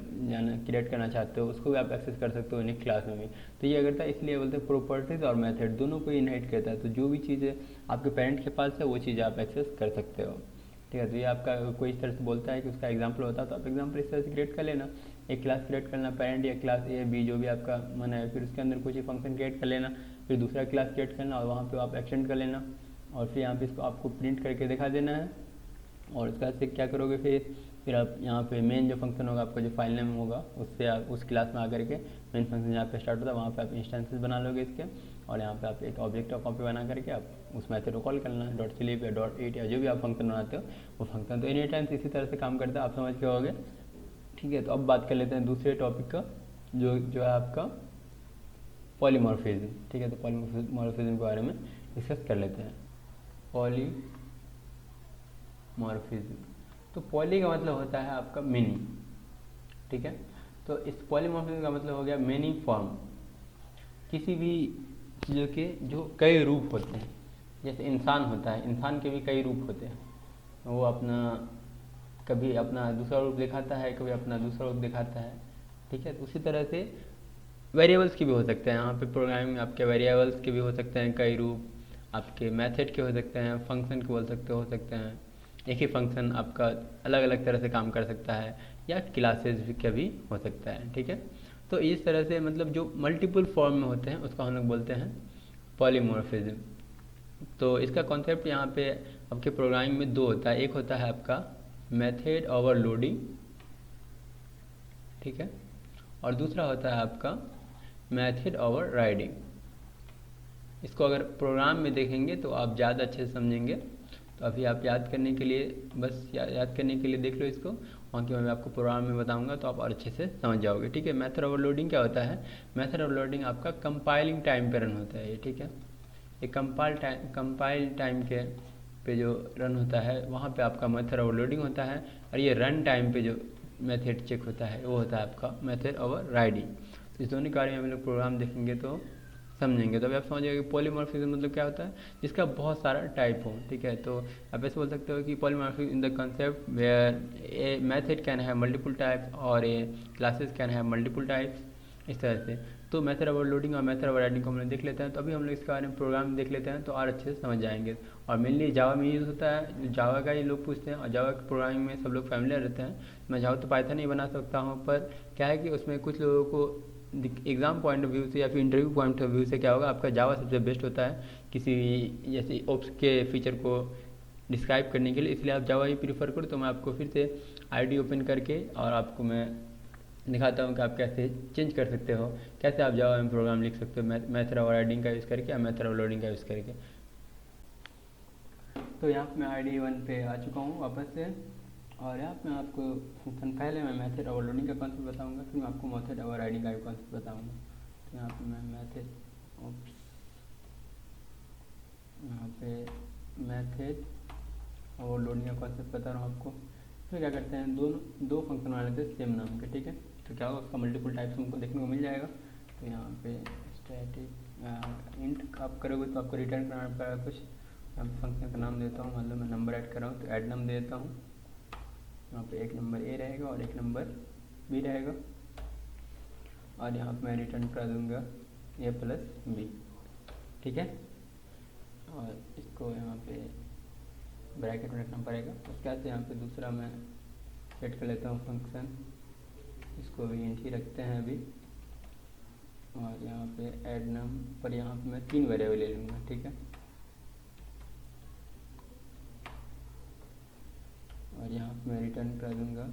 क्रिएट करना चाहते हो उसको भी आप एक्सेस कर सकते हो नेक्स्ट क्लास में भी। तो ये करता है, इसलिए बोलते हैं प्रॉपर्टीज और मेथड दोनों को इनहेरिट करता है। तो जो भी चीज़ आपके पेरेंट के पास है वो चीज़ आप एक्सेस कर सकते हो, ठीक है। तो ये आपका कोई इस तरह से बोलता है कि उसका एग्जाम्पल होता है, तो आप एग्जाम्पल इस तरह से क्रिएट कर लेना। एक क्लास क्रिएट करना पेरेंट या क्लास ए बी जो भी आपका मन है, फिर उसके अंदर कुछ ही फंक्शन क्रिएट कर लेना, फिर दूसरा क्लास क्रिएट करना और वहाँ पे आप एक्सटेंड कर लेना, और फिर यहाँ पे इसको आपको प्रिंट करके दिखा देना है। और इसके बाद से क्या करोगे, फिर आप यहाँ पे मेन जो फंक्शन होगा आपका, जो फाइल नेम होगा, उससे आप उस क्लास में आकर के मेन फंक्शन जहाँ पे स्टार्ट होता है वहाँ पे आप इंस्टेंसेस बना लोगे इसके। और यहाँ पे आप एक ऑब्जेक्ट का कॉपी बना करके आप उस मेथड को कॉल करना है, .slip या .it या जो भी आप फंक्शन बनाते हो वो फंक्शन। तो एनी टाइम इसी तरह से काम करता है, आप समझ के होगे। ठीक है, तो अब बात कर लेते हैं दूसरे टॉपिक का, जो है आपका पॉलीमॉर्फिज्म। ठीक है, तो पॉलीमॉर्फिज्म के बारे में डिस्कस कर लेते हैं। पॉलीमॉर्फिज्म, तो पॉली का मतलब होता है आपका मेनी। ठीक है, तो इस पॉलीमॉर्फिज्म का मतलब हो गया मेनी फॉर्म, किसी भी चीज़ों के जो कई रूप होते हैं। जैसे इंसान होता है, इंसान के भी कई रूप होते हैं, वो अपना कभी अपना दूसरा रूप दिखाता है, कभी अपना दूसरा रूप दिखाता है। ठीक है, तो उसी तरह से वेरिएबल्स के भी हो सकते हैं। यहाँ पे प्रोग्रामिंग में आपके वेरिएबल्स के भी हो सकते हैं कई रूप, आपके मेथड के हो सकते हैं, फंक्शन के हो सकते हैं। एक ही फंक्शन आपका अलग अलग तरह से काम कर सकता है, या क्लासेस का भी हो सकता है। ठीक है, तो इस तरह से मतलब जो मल्टीपल फॉर्म में होते हैं उसका हम लोग बोलते हैं पॉलीमॉर्फिज्म। तो इसका कॉन्सेप्ट यहाँ पे आपके प्रोग्रामिंग में दो होता है। एक होता है आपका मेथड ओवरलोडिंग, ठीक है, और दूसरा होता है आपका मेथड ओवरराइडिंग। इसको अगर प्रोग्राम में देखेंगे तो आप ज़्यादा अच्छे से समझेंगे। तो अभी आप याद करने के लिए, बस याद करने के लिए देख लो इसको, बाकी मैं आपको प्रोग्राम में बताऊंगा तो आप और अच्छे से समझ जाओगे। ठीक है, मेथड ओवरलोडिंग क्या होता है? मेथड ओवरलोडिंग आपका कंपाइलिंग टाइम पे रन होता है ये। ठीक है, एक कंपाइल टाइम के पे जो रन होता है वहाँ पे आपका मेथड ओवरलोडिंग होता है, और ये रन टाइम पे जो मेथड चेक होता है वो होता है आपका मेथड ओवरराइडिंग। तो इस दोनों के बारे में हम लोग प्रोग्राम देखेंगे तो समझेंगे। तो अभी आप समझिएगा कि पॉलीमॉर्फिज्म मतलब क्या होता है, जिसका बहुत सारा टाइप हो। ठीक है, तो आप ऐसे बोल सकते हो कि polymorphism in the concept where a method can have multiple types और a classes can have multiple types, इस तरह से। तो मेथड ओवरलोडिंग और मेथड ओवरराइडिंग को हम लोग देख लेते हैं। तो अभी हम लोग इसके बारे में प्रोग्राम देख लेते हैं तो और अच्छे से समझ जाएंगे। और मेनली जावा में यूज़ होता है, जावा का ही लोग पूछते हैं, और जावा के प्रोग्रामिंग में सब लोग फैमिलियर रहते हैं। मैं जावा तो पाइथन नहीं बना सकता हूँ, पर क्या है कि उसमें कुछ लोगों को एग्ज़ाम पॉइंट ऑफ व्यू से या फिर इंटरव्यू पॉइंट ऑफ व्यू से क्या होगा, आपका जावा सबसे बेस्ट होता है किसी जैसे ओप्स के फीचर को डिस्क्राइब करने के लिए। इसलिए आप जावा ही प्रीफर करो। तो मैं आपको फिर से आईडी ओपन करके और आपको मैं दिखाता हूँ कि आप कैसे चेंज कर सकते हो, कैसे आप जावा में प्रोग्राम लिख सकते हो मेथड ओवरराइडिंग का यूज़ करके या मेथड ओवरलोडिंग का यूज़ करके। तो यहाँ पे मैं आईडी 1 पे आ चुका हूँ वापस से, और यहाँ पे मैं आपको फंक्शन पहले मैं मेथड ओवरलोडिंग का कॉन्सेप्ट बताऊंगा, फिर मैं आपको मेथड ओवरराइडिंग का भी कॉन्सेप्ट बताऊंगा। तो यहाँ पे मैं मेथड ओवरलोडिंग का कॉन्सेप्ट बता रहा हूँ आपको। फिर क्या करते हैं, दो फंक्शन बना लेते हैं सेम नाम के। ठीक है, तो क्या होगा, उसका मल्टीपल टाइप्स हमको देखने को मिल जाएगा। तो यहाँ पे स्टैटिक इंट आप करोगे तो आपको रिटर्न करना पड़ेगा कुछ। मैं फंक्शन का नाम देता हूँ, मतलब मैं नंबर ऐड कर रहा हूँ तो ऐड नंबर देता हूँ। यहाँ पे एक नंबर ए रहेगा और एक नंबर बी रहेगा, और यहाँ पे मैं रिटर्न कर दूँगा ए प्लस बी। ठीक है, और इसको यहाँ पे ब्रैकेट में रखना पड़ेगा। उसके बाद यहाँ पे दूसरा मैं सेट कर लेता हूँ फंक्शन, इसको भी इंट ही रखते हैं अभी। और यहाँ पे ऐड नम पर यहाँ पे मैं 3 वेरिएबल ले लूँगा। ठीक है, और यहाँ पे मैं रिटर्न कर दूँगा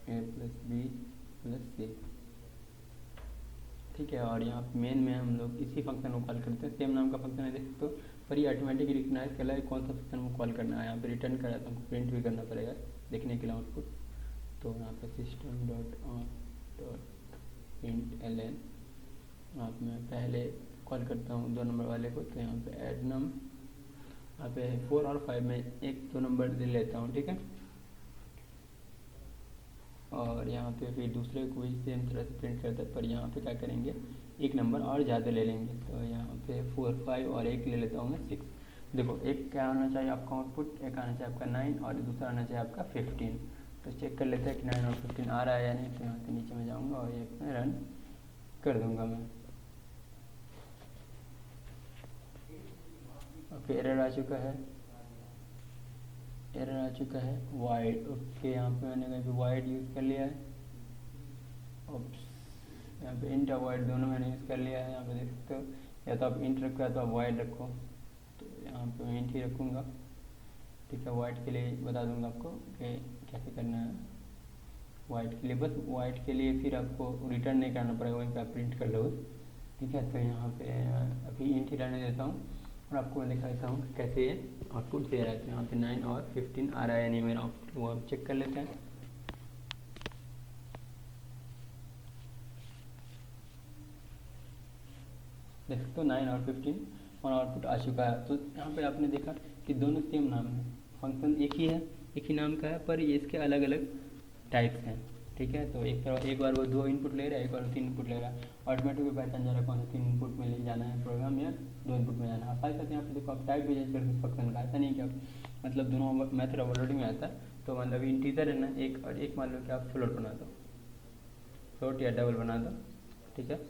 ए प्लस बी प्लस सी। ठीक है, और यहाँ पे मेन में हम लोग इसी फंक्शन को कॉल करते हैं, सेम नाम का फंक्शन है देख सकते हो, पर ये ऑटोमेटिक रिकग्नाइज कर रहा है कौन सा फंक्शन को कॉल करना है। यहाँ पे रिटर्न करा तो हमको प्रिंट भी करना पड़ेगा देखने के लिए आउटपुट। तो यहाँ पे system dot print L N यहाँ पे मैं पहले कॉल करता हूँ 2 नंबर वाले को। तो यहाँ पे ऐड नम, यहाँ पे 4 और 5 में 1-2 नंबर ले लेता हूँ। ठीक है, और यहाँ पे फिर दूसरे को भी सेम तरह से प्रिंट करता है, पर यहाँ पे क्या करेंगे, 1 नंबर और ज़्यादा ले लेंगे। तो यहाँ पे 4, 5 और 1 ले लेता हूँ मैं 6। देखो, एक क्या आना चाहिए आपका आउटपुट, एक आना चाहिए आपका 9 और दूसरा आना चाहिए आपका 15। तो चेक कर लेते हैं कि 9 और 15 आ रहा है या नहीं। तो यहाँ से नीचे में जाऊँगा और ये रन कर दूँगा मैं। ओके, एरर आ चुका है, वाइड। ओके, यहाँ पे मैंने कहीं पे वाइड यूज़ कर लिया है। यहाँ पे इंट और वाइड दोनों मैंने यूज़ कर लिया है। यहाँ पे देख सकते हो, या तो आप इंट रखो या तो आप वाइड रखो। तो यहाँ यहाँ पे मैं इंट ही रखूँगा। ठीक है, वाइट के लिए बता दूँगा आपको कि कैसे करना है। वाइट के लिए, बस वाइट के लिए फिर आपको रिटर्न नहीं करना पड़ेगा, वहीं पे आप प्रिंट कर लो। ठीक है, तो यहाँ पे अभी इंट ही रहने देता हूँ और आपको मैं दिखाता हूँ कि कैसे ये आउटपुट दे रहा है। तो यहाँ पे 9 और 15 आ रहा है या नहीं मेरा आउटपुट, वो आप चेक कर लेते हैं। देख सकते हो 9 और 15 और आउटपुट आ चुका है। तो यहाँ पे आपने देखा कि दोनों सेम नाम है, फंक्शन एक ही है, एक ही नाम का है, पर ये इसके अलग अलग टाइप्स हैं। ठीक है, तो एक बार वो 2 इनपुट ले रहा है, एक बार 3 इनपुट ले रहा है। ऑटोमेटिक पहचान जा रहा है कौन सा 3 इनपुट में ले जाना है प्रोग्राम या 2 इनपुट में जाना है। आप साथ यहाँ पे देखो आप टाइप भी चेंज कर सकते फंक्शन का, ऐसा नहीं कि आप मतलब दोनों मेथड ओवरलोडिंग में आता है। तो मतलब इंटीजर है ना एक, और एक मान लो कि आप फ्लोट बना दो, फ्लोट या डबल बना दो। ठीक है,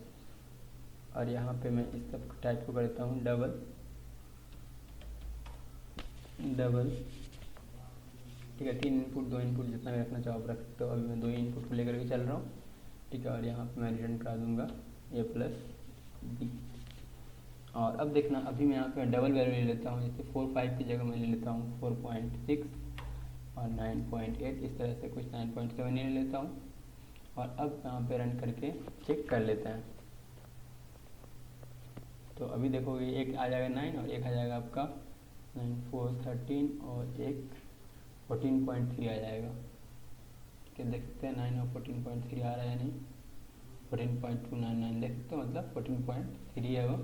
और यहाँ पे मैं इस सब टाइप को करता हूँ डबल डबल। ठीक है, 3 इनपुट 2 इनपुट जितना भी रखना चाहो आप रख सकते हो। अभी मैं 2 इनपुट को लेकर के चल रहा हूँ। ठीक है, और यहाँ पे मैं रिटर्न करा दूंगा a+b। और अब देखना, अभी मैं यहाँ पे डबल वैल्यू ले लेता हूँ, जैसे 4 5 की जगह मैं ले लेता हूँ 4.6 और 9.8, इस तरह से कुछ 9.7 ले लेता हूँ। और अब यहाँ पे रन करके चेक कर लेते हैं। तो अभी देखोगे एक आ जाएगा 9 और एक आ जाएगा आपका 9 4 13 और एक 14.3 आ जाएगा। ठीक है, देख सकते हैं 9 और 14.3 आ रहा है या नहीं। 14.299 देख सकते हो, मतलब 14.3 है वो।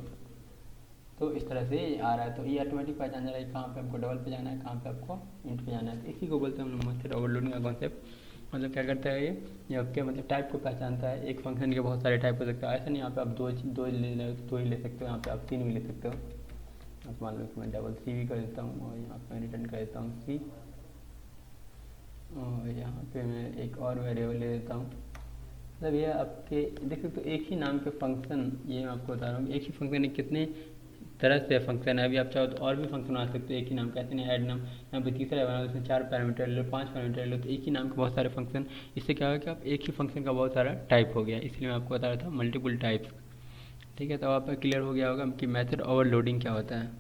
तो इस तरह से आ रहा है। तो ये ऑटोमेटिक पहचान जा रहा है कहाँ पे आपको डबल पे जाना है, कहाँ पे आपको इंट पे जाना है। तो इसी को बोलते हैं हम लोग मेथड ओवरलोडिंग का कॉन्सेप्ट। मतलब क्या करता है ये आपके मतलब टाइप को पहचानता है। एक फंक्शन के बहुत सारे टाइप हो सकते हैं, ऐसा नहीं यहाँ पे आप दो ही ले सकते हो, यहाँ पे आप 3 भी ले सकते हो। आप मान लो कि मैं डबल सी भी कर देता हूँ और यहाँ पे रिटर्न कर देता हूँ सी, और यहाँ पे मैं एक और वेरिएबल ले देता हूँ। मतलब ये आपके देख सकते हो एक ही नाम के फंक्शन, ये मैं आपको बता रहा हूँ एक ही फंक्शन कितने तरह से फंक्शन है। अभी आप चाहो तो और भी फंक्शन बना सकते हो एक ही नाम का, ऐसे नहीं ऐड नाम यहाँ पे तीसरा बना, उसमें 4 पैरामीटर ले लो, 5 पैरामीटर ले लो। तो एक ही नाम के बहुत सारे फंक्शन, इससे क्या होगा कि आप एक ही फंक्शन का बहुत सारा टाइप हो गया। इसलिए मैं आपको बता रहा था मल्टीपल टाइप्स। ठीक है, तो आपका क्लियर हो गया होगा कि मेथड ओवरलोडिंग क्या होता है।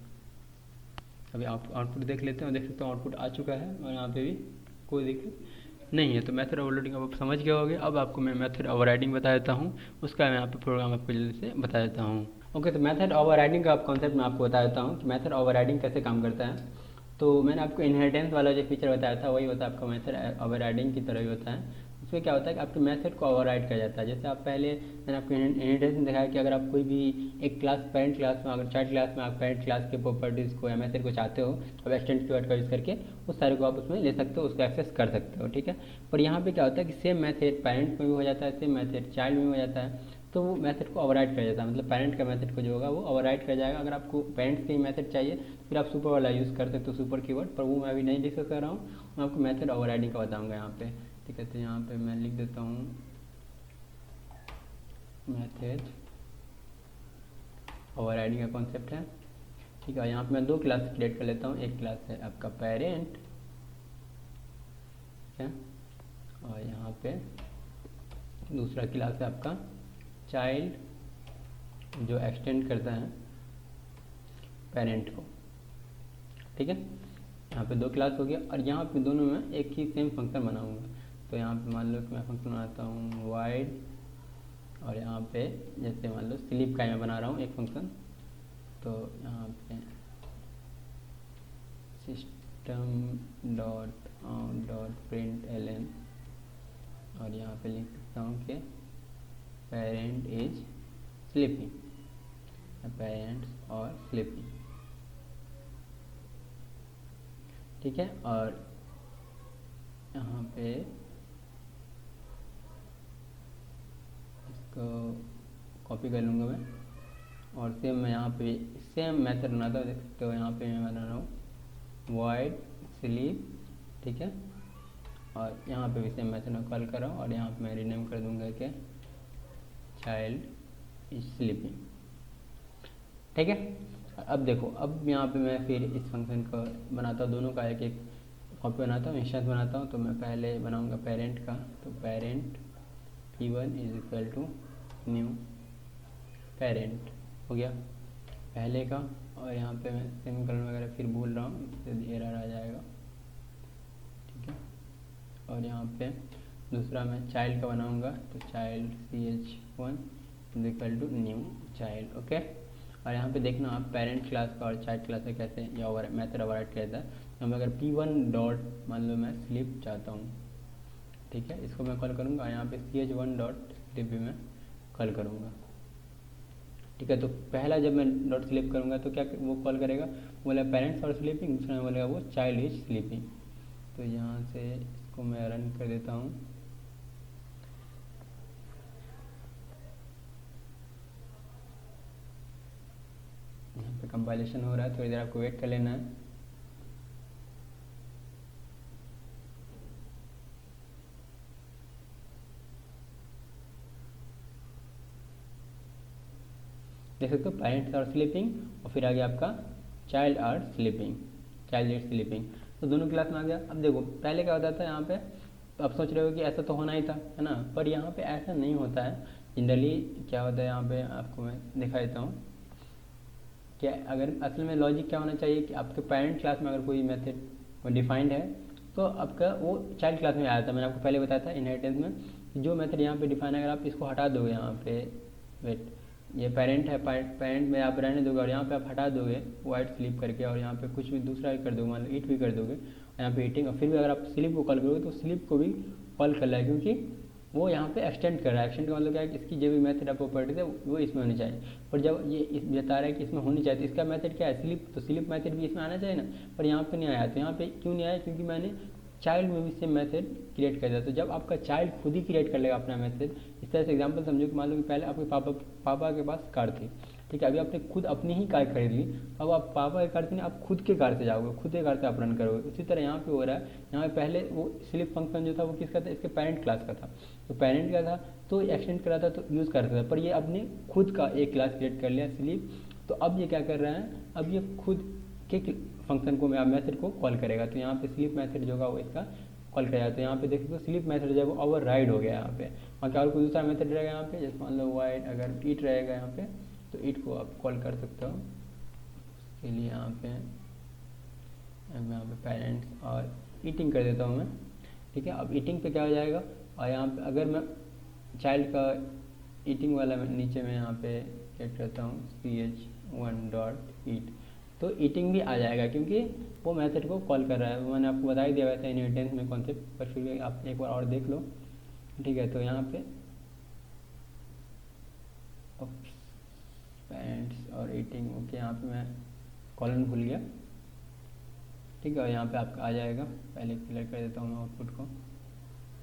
अभी आप आउटपुट देख लेते हैं, देख सकते हो आउटपुट आ चुका है और यहाँ पे भी कोई दिक्कत नहीं है। तो मेथड ओवरलोडिंग अब आप समझ गए होंगे। अब आपको मैं मेथड ओवरराइडिंग बता देता हूँ, उसका मैं यहाँ पे प्रोग्राम आपको जल्दी से बता देता हूँ। ओके, तो मेथड ओवरराइडिंग का कॉन्सेप्ट मैं आपको बता देता हूँ कि मेथड ओवरराइडिंग कैसे काम करता है। तो मैंने आपको इनहेरिटेंस वाला जो फीचर बताया था वही होता है आपका मेथड ओवरराइडिंग की तरह ही होता है। उसमें क्या होता है कि आपके मेथड को ओवरराइड किया जाता है। जैसे आप पहले मैंने आपको इनहेरिटेंस में दिखाया कि अगर आप कोई भी एक क्लास पेरेंट क्लास में, अगर चाइल्ड क्लास में आप पेरेंट क्लास के प्रॉपर्टीज़ को या मेथड को चाहते हो, अब एक्सटेंड कीवर्ड का यूज़ करके उस सारे को आप उसमें ले सकते हो, उसको एक्सेस कर सकते हो। ठीक है, पर यहाँ पे क्या होता है कि सेम मेथड पेरेंट में भी हो जाता है, सेम मेथड चाइल्ड में भी हो जाता है। तो वो मेथड को ओवरराइड कर जाता है, मतलब पेरेंट का मेथड को जो होगा वो ओवरराइड कर जाएगा। अगर आपको पेरेंट्स के ही मेथड चाहिए फिर आप सुपर वाला यूज़ कर सकते हो, सुपर कीवर्ड, पर वो मैं अभी नहीं डिस्कस कर रहा हूँ। मैं आपको मेथड ओवरराइडिंग का बताऊँगा यहाँ पे। ठीक है, तो यहाँ पे मैं लिख देता हूँ मेथड ओवरराइडिंग का कॉन्सेप्ट है। ठीक है, यहाँ पे मैं 2 क्लास क्रिएट कर लेता हूँ। एक क्लास है आपका पेरेंट, ठीक है, और यहाँ पे दूसरा क्लास है आपका चाइल्ड, जो एक्सटेंड करता है पेरेंट को। ठीक है, यहाँ पे 2 क्लास हो गया और यहाँ पे दोनों में एक ही सेम फंक्शन बनाऊंगा। तो यहाँ पे मान लो कि मैं फंक्शन बनाता हूँ वाइड, और यहाँ पे जैसे मान लो स्लीप का मैं बना रहा हूँ एक फंक्शन। तो यहाँ पे system dot out dot print ln, और यहाँ पे लिख सकता हूँ कि पेरेंट इज स्लीपिंग, पेरेंट्स और स्लीपिंग। ठीक है, और यहाँ पे इसको कॉपी कर लूँगा मैं, और सेम मैं यहाँ पे सेम मेथड बनाता हूँ। देख सकते हो यहाँ पे मैं बना रहा हूँ वाइड स्लीप। ठीक है, और यहाँ पे भी सेम मेथड में कॉल कर रहा हूँ, और यहाँ पे मैं रीनेम कर दूँगा कि चाइल्ड इज स्लीपिंग। ठीक है, अब देखो, अब यहाँ पे मैं फिर इस फंक्शन को बनाता हूँ, दोनों का एक एक कॉपी बनाता हूँ, इंस्टेंस बनाता हूँ। तो मैं पहले बनाऊँगा पेरेंट का, तो parent p1 is equal to new parent हो गया। पहले का, और यहाँ पे मैं सेमीकोलन वगैरह फिर भूल रहा हूँ, इससे एरर आ जाएगा। ठीक है, और यहाँ पे दूसरा मैं चाइल्ड का बनाऊँगा, तो child ch1 is equal to new child. Okay, और यहाँ पे देखना आप पेरेंट क्लास का और चाइल्ड क्लास का कैसे या ओवर मेथड ओवरराइड करता है। तो मैं अगर p1 डॉट मान लो मैं स्लीप चाहता हूँ, ठीक है, इसको मैं कॉल करूँगा, यहाँ पे ch1 डॉट स्लीप भी मैं कॉल करूँगा। ठीक है, तो पहला जब मैं डॉट स्लीप करूँगा तो क्या वो कॉल करेगा, बोला पेरेंट्स और स्लीपिंग, दूसरा में बोलेगा वो चाइल्ड इज स्लीपिंग। तो यहाँ से इसको मैं रन कर देता हूँ। यहाँ पे कंपाइलेशन हो रहा है, थोड़ी देर आपको वेट कर लेना है। देख सकते हो पेरेंट्स आर स्लीपिंग और फिर आगे आपका child are sleeping, child is sleeping, तो दोनों क्लास में आ गया। अब देखो पहले क्या होता था यहाँ पे, तो आप सोच रहे हो कि ऐसा तो होना ही था, है ना, पर यहाँ पे ऐसा नहीं होता है। जनरली क्या होता है यहाँ पे आपको मैं दिखा देता हूँ कि अगर असल में लॉजिक क्या होना चाहिए कि आपके पेरेंट क्लास में अगर कोई मेथड डिफाइंड है तो आपका वो चाइल्ड क्लास में आया था। मैंने आपको पहले बताया था इनहेरिटेंस में जो मेथड यहाँ पे डिफाइन है, अगर आप इसको हटा दोगे यहाँ पे, वेट, ये पेरेंट है, पेरेंट में आप रहने दोगे और यहाँ पे आप हटा दोगे वाइट स्लीप करके और यहाँ पे कुछ भी दूसरा कर दोगे, मान लो ईट भी कर दोगे यहाँ पे ईटिंग, और फिर भी अगर आप स्लीप को कॉल करोगे तो स्लीप को भी कॉल कर रहा है, क्योंकि वो यहाँ पे एक्सटेंड कर रहा है। एक्सटेंड का मतलब क्या है कि इसकी जो भी मेथड आप प्रॉपर्टीज है वो इसमें होनी चाहिए, पर जब ये बता रहा है कि इसमें होनी चाहिए तो इसका मेथड क्या है, स्लीप, तो स्लीप मेथड भी इसमें आना चाहिए ना, पर यहाँ पे नहीं आया। तो यहाँ पे क्यों नहीं आया, क्योंकि मैंने चाइल्ड में भी सेम मेथड क्रिएट कर दिया। तो जब आपका चाइल्ड खुद ही क्रिएट कर लेगा अपना मेथड, इस तरह से एग्जांपल समझो कि मान लो कि पहले आपके पापा के पास कार थी, ठीक है, अभी आपने खुद अपनी ही कार खरीद ली, अब आप पापा की कार से नहीं आप खुद के कार से जाओगे, खुद के कार से आप रन करोगे। उसी तरह यहाँ पे हो रहा है, यहाँ पे पहले वो स्लीप फंक्शन जो था वो किसका था, इसके पेरेंट क्लास का था, तो पेरेंट का था तो एक्सटेंड करा था तो यूज़ करता था, पर ये अपने खुद का एक क्लास क्रिएट कर लिया स्लीप। तो अब ये क्या कर रहा है, अब ये खुद के फंक्शन को मेथड को कॉल करेगा, तो यहाँ पे स्लीप मेथड जो होगा वो इसका कॉल करेगा। तो यहाँ पे देखो स्लीप मेथड जब ओवर राइड हो गया यहाँ पे, और क्या और कोई दूसरा मेथड रहेगा यहाँ पे, जैसे मान लो वाइड अगर ईट रहेगा यहाँ पे तो ईट को आप कॉल कर सकते हो। इसके लिए यहाँ पे पेरेंट्स और ईटिंग कर देता हूँ मैं, ठीक है। अब ईटिंग पे क्या हो जाएगा, और यहाँ पे अगर मैं चाइल्ड का ईटिंग वाला नीचे में यहाँ पे सेट करता हूँ ch1 डॉट ईट, तो ईटिंग भी आ जाएगा क्योंकि वो मेथड को कॉल कर रहा है। वो मैंने आपको बता ही दिया वैसे इनहेरिटेंस में कॉन्सेप्ट, पर फिर भी आप एक बार और देख लो, ठीक है। तो यहाँ पे पेरेंट्स और ईटिंग, ओके, यहाँ पे मैं कॉलन भूल गया, ठीक है, और यहाँ पे आपका आ जाएगा, पहले क्लियर कर देता हूँ मैं आउटपुट को,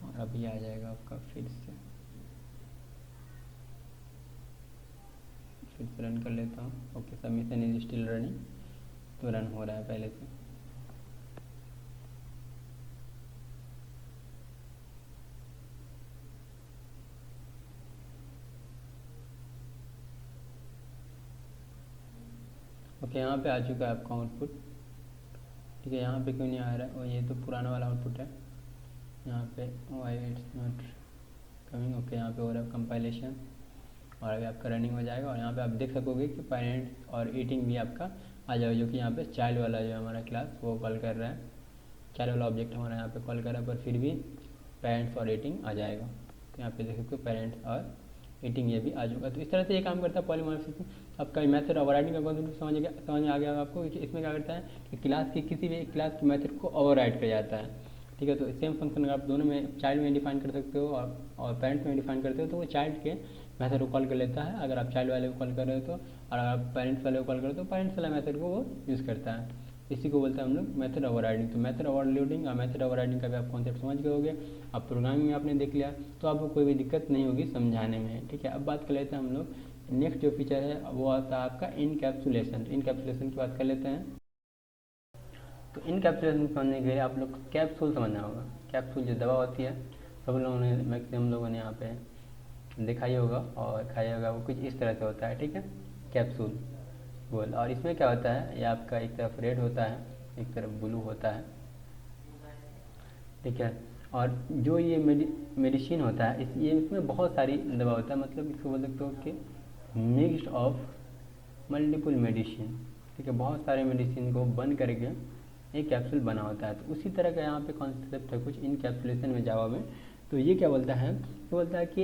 और अभी आ जाएगा आपका फिर से रन कर लेता हूँ। Okay, submission is still running, तो रन हो रहा है पहले से। ओके, यहाँ पे आ चुका है आपका आउटपुट, ठीक है। यहाँ पे क्यों नहीं आ रहा है, और ये तो पुराना वाला आउटपुट है, यहाँ पे why it's not coming. Okay, यहाँ पे हो रहा है कंपाइलेशन और अभी आपका रनिंग हो जाएगा, और यहाँ पे आप देख सकोगे कि पेरेंट्स और ईटिंग भी आपका आ जाएगा, जो कि यहाँ पे चाइल्ड वाला जो हमारा क्लास वो कॉल कर रहा है, चाइल्ड वाला ऑब्जेक्ट हमारा यहाँ पे कॉल कर रहा है, पर फिर भी पेरेंट्स और ईटिंग आ जाएगा। तो यहाँ पे देख सकते हो पेरेंट्स और ईटिंग ये भी आ जाएगा। तो इस तरह से ये काम करता है पॉलीमॉर्फिज्म। आपका मेथड ओवरराइडिंग का कॉन्सेप्ट समझ में आ गया आपको कि इसमें क्या करता है कि क्लास की किसी भी एक क्लास के मेथड को ओवरराइड कर जाता है, ठीक है। तो सेम फंक्शन अगर आप दोनों में चाइल्ड में डिफाइन कर सकते हो और पेरेंट्स में डिफाइन करते हो, तो वो चाइल्ड के मेथड को कॉल कर लेता है अगर आप चाइल्ड वाले को कॉल कर रहे हो तो, और अगर आप पेरेंट्स वाले को कॉल कर रहे हो तो पेरेंट्स वाला मेथड को वो यूज़ करता है। इसी को बोलते हैं हम लोग मेथड ओवरराइडिंग। तो मेथड ओवरलोडिंग और मेथड ओवरराइडिंग का भी आप कॉन्सेप्ट समझ गए होगे, आप प्रोग्रामिंग में आपने देख लिया, तो आपको कोई भी दिक्कत नहीं होगी समझाने में, ठीक है। अब बात कर लेते हैं हम लोग नेक्स्ट जो फीचर है वो आता है आपका इनकैप्सुलेशन। इनकैप्सुलेशन की बात कर लेते हैं। तो इनकैप्सुलेशन समझने के लिए आप लोग कैप्सूल समझना होगा। कैप्सूल जो दवा होती है, सब लोगों ने मैक्सिमम लोगों ने यहाँ पे देखा ही होगा और खाया होगा, वो कुछ इस तरह से होता है, ठीक है, कैप्सूल बोल। और इसमें क्या होता है, ये आपका एक तरफ रेड होता है, एक तरफ ब्लू होता है, ठीक है। और जो ये मेडिसिन होता है ये इसमें बहुत सारी दवा होता है, मतलब इसको बोल सकते हो कि मिक्स्ड ऑफ मल्टीपल मेडिसिन, ठीक है, बहुत सारे मेडिसिन को बंद करके एक कैप्सूल बना होता है। तो उसी तरह का यहाँ पे कॉन्सेप्ट है कुछ इनकैप्सुलेशन में जावा में। तो ये क्या बोलता है, ये बोलता है कि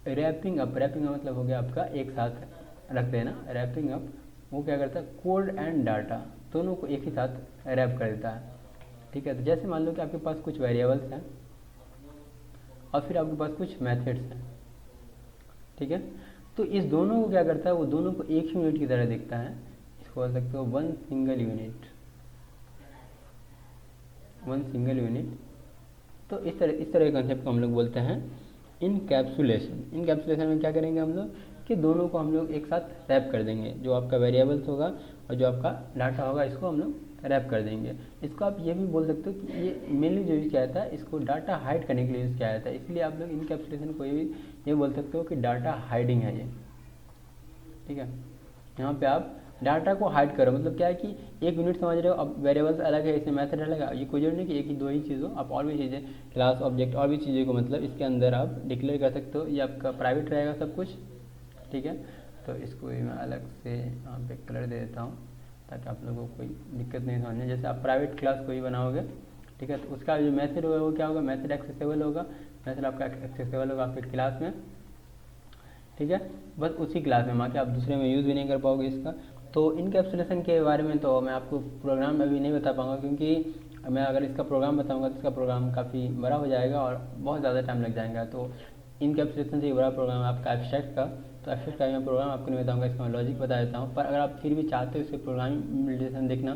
रैपिंग अप, रैपिंग का मतलब हो गया आपका एक साथ रख देना, रैपिंग अप वो क्या करता है, कोड एंड डाटा दोनों को एक ही साथ रैप कर देता है, ठीक है। तो जैसे मान लो कि आपके पास कुछ वेरिएबल्स हैं और फिर आपके पास कुछ मेथड्स हैं, ठीक है। तो इस दोनों को क्या करता है, वो दोनों को एक ही यूनिट की तरह दिखता है, इसको बोल सकते हो one single unit, one single unit. तो इस तरह के कंसेप्ट को हम लोग बोलते हैं इनकैप्सुलेशन। इनकैप्सुलेशन में क्या करेंगे हम लोग कि दोनों को हम लोग एक साथ रैप कर देंगे, जो आपका वेरिएबल्स होगा और जो आपका डाटा होगा इसको हम लोग रैप कर देंगे। इसको आप ये भी बोल सकते हो कि ये मेनली जो यूज़ किया जाता है इसको डाटा हाइड करने के लिए यूज़ किया जाता है, इसलिए आप लोग इनकैप्सुलेशन को ये बोल सकते हो कि डाटा हाइडिंग है ये, ठीक है। यहाँ पे आप डाटा को हाइड करो, मतलब क्या है कि एक यूनिट समझ रहे हो, अब वेरिएबल्स अलग है, इसमें मेथड अलग है, ये कोई जरूरी नहीं कि एक ही दो ही चीज़ हो, आप और भी चीज़ें क्लास ऑब्जेक्ट और भी चीज़ों को मतलब इसके अंदर आप डिक्लेयर कर सकते हो। ये आपका प्राइवेट रहेगा सब कुछ, ठीक है। तो इसको भी मैं अलग से यहाँ पे कलर दे देता हूँ ताकि आप लोगों को कोई दिक्कत नहीं समझने। जैसे आप प्राइवेट क्लास कोई बनाओगे, ठीक है, तो उसका जो मैसेज होगा वो क्या होगा, मैसेज एक्सेसिबल होगा, मैसेज आपका एक्सेसिबल होगा आपके क्लास में, ठीक है, बस उसी क्लास में, बाकी आप दूसरे में यूज़ भी नहीं कर पाओगे इसका। तो इनकैप्सुलेशन के बारे में तो मैं आपको प्रोग्राम में अभी नहीं बता पाऊँगा, क्योंकि मैं अगर इसका प्रोग्राम बताऊँगा तो इसका प्रोग्राम काफ़ी बड़ा हो जाएगा और बहुत ज़्यादा टाइम लग जाएगा। तो इनकैप्सुलेशन से बड़ा प्रोग्राम है आपका एब्स्ट्रैक्ट का, तो एब्स्ट्रैक्ट का मैं प्रोग्राम आपको नहीं बताऊँगा, इसका मैं लॉजिक बता देता हूँ। पर अगर आप फिर भी चाहते हो इसके प्रोग्रामिंग इम्प्लीमेंटेशन देखना